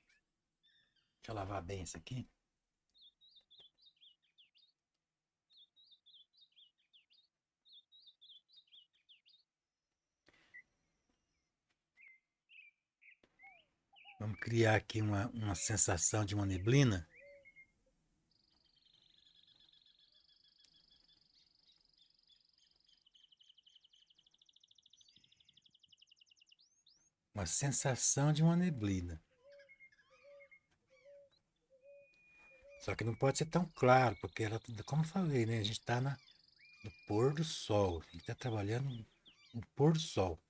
eu lavar bem isso aqui. Vamos criar aqui uma sensação de uma neblina. Uma sensação de uma neblina. Só que não pode ser tão claro, porque ela, como eu falei, né? A gente está no pôr do sol. A gente está trabalhando no pôr do sol.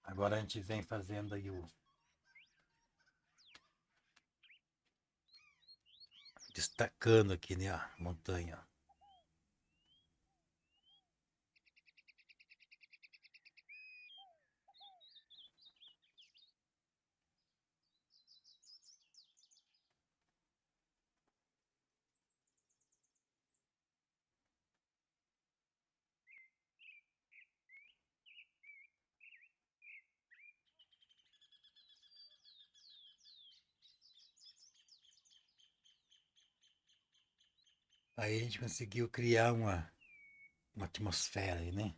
Agora a gente vem fazendo aí destacando aqui, né, a montanha. Aí a gente conseguiu criar uma atmosfera aí, né?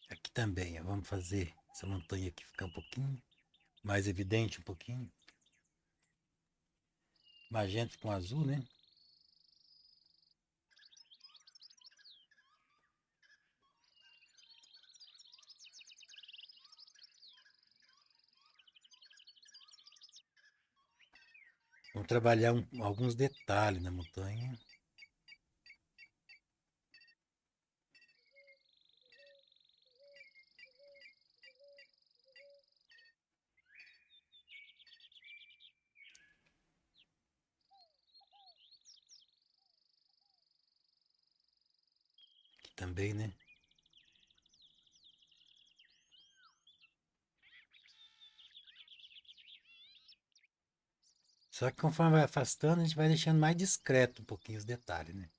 Aqui também, ó, vamos fazer essa montanha aqui ficar um pouquinho mais evidente, um pouquinho. Magenta com azul, né? Vamos trabalhar alguns detalhes na montanha. Aqui também, né? Só que conforme vai afastando, a gente vai deixando mais discreto um pouquinho os detalhes, né?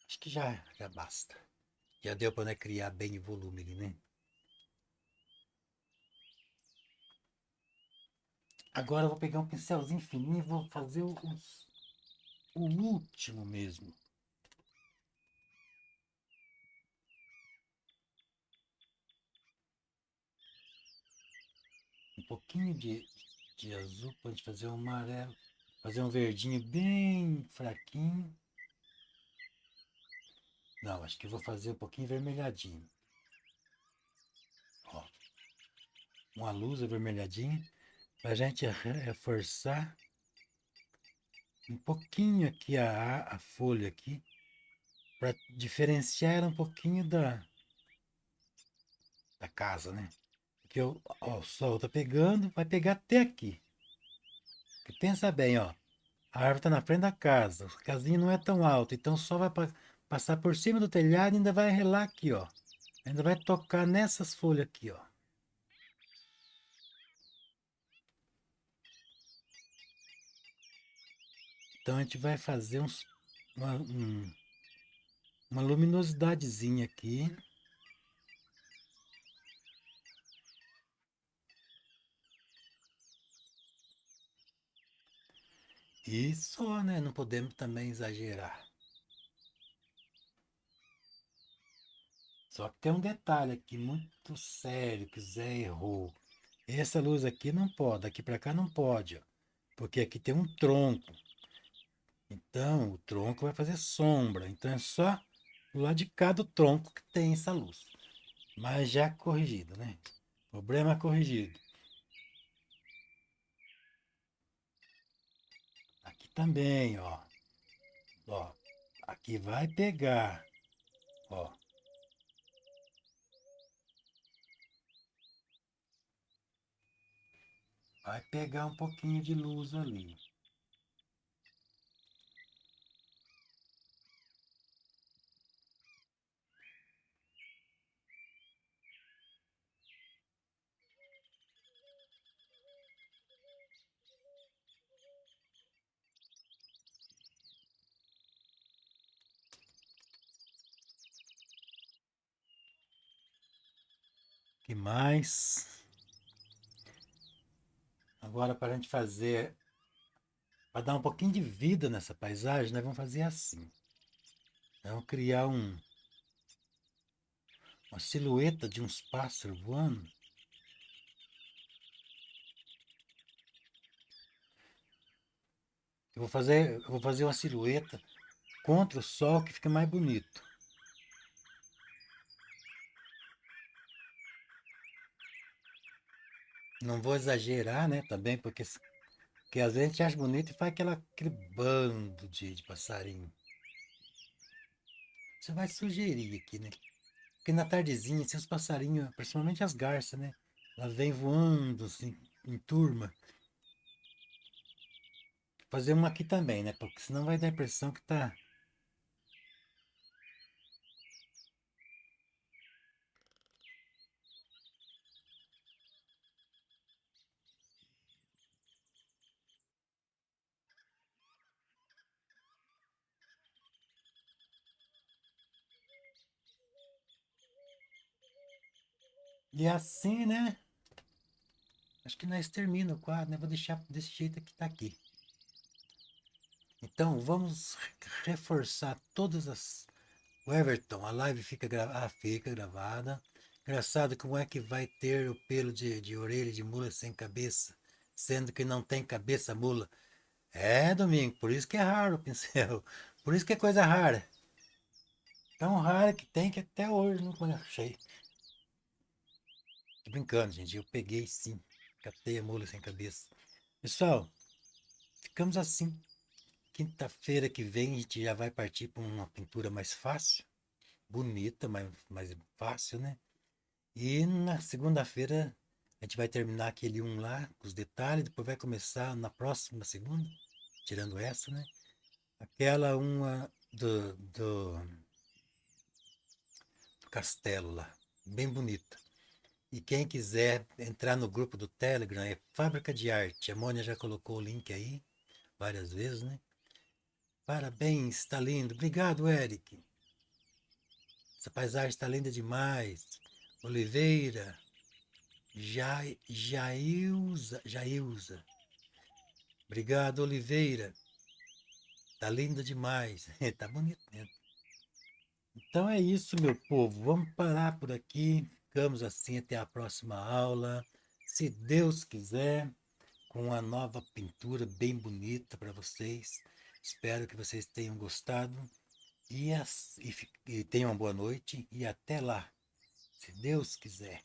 Acho que já basta. Já deu para, né, criar bem o volume ali, né? Agora eu vou pegar um pincelzinho fininho e vou fazer o último mesmo. Um pouquinho de azul para gente fazer um amarelo. Fazer um verdinho bem fraquinho. Não, acho que eu vou fazer um pouquinho vermelhadinho. Ó, uma luz avermelhadinha. Pra gente reforçar um pouquinho aqui a folha aqui. Para diferenciar ela um pouquinho da casa, né? Porque ó, o sol tá pegando, vai pegar até aqui. Porque pensa bem, ó. A árvore está na frente da casa. A casinha não é tão alta, então o sol vai passar por cima do telhado e ainda vai relar aqui, ó. Ainda vai tocar nessas folhas aqui, ó. Então a gente vai fazer uma luminosidadezinha aqui. E só, né? Não podemos também exagerar. Só que tem um detalhe aqui muito sério que o Zé errou. Essa luz aqui não pode, daqui para cá não pode, ó, porque aqui tem um tronco. Então, o tronco vai fazer sombra. Então, é só do lado de cá do tronco que tem essa luz. Mas já corrigido, né? Problema corrigido. Aqui também, ó. Ó, aqui vai pegar, ó. Vai pegar um pouquinho de luz ali. Que mais? Agora, para a gente fazer, para dar um pouquinho de vida nessa paisagem, nós vamos fazer assim. Vamos criar uma silhueta de uns pássaros voando. Eu vou fazer uma silhueta contra o sol que fica mais bonito. Não vou exagerar, né, também, porque às vezes a gente acha bonito e faz aquele bando de passarinho. Você vai sugerir aqui, né? Porque na tardezinha, assim, os passarinhos, principalmente as garças, né? Elas vêm voando, assim, em turma. Fazer uma aqui também, né? Porque senão vai dar a impressão que tá. E assim, né? Acho que nós termina o quadro, né? Vou deixar desse jeito que tá aqui. Então, vamos reforçar todas as. O Everton, a live fica gravada. Ah, fica gravada. Engraçado como é que vai ter o pelo de orelha de mula sem cabeça, sendo que não tem cabeça mula. É, Domingo, por isso que é raro o pincel. Por isso que é coisa rara. Tão rara que tem que até hoje não achei. Tô brincando, gente. Eu peguei sim. Catei a mula sem cabeça. Pessoal, ficamos assim. Quinta-feira que vem a gente já vai partir para uma pintura mais fácil. Bonita, mais fácil, né? E na segunda-feira a gente vai terminar aquele um lá, com os detalhes. Depois vai começar na próxima segunda, tirando essa, né? Aquela uma do castelo lá. Bem bonita. E quem quiser entrar no grupo do Telegram é Fábrica de Arte. A Mônia já colocou o link aí várias vezes, né? Parabéns, está lindo. Obrigado, Eric. Essa paisagem está linda demais. Oliveira, Jailza. Obrigado, Oliveira. Tá linda demais. Tá bonito mesmo. Então é isso, meu povo. Vamos parar por aqui. Ficamos assim até a próxima aula. Se Deus quiser, com uma nova pintura bem bonita para vocês. Espero que vocês tenham gostado e tenham uma boa noite. E até lá, se Deus quiser.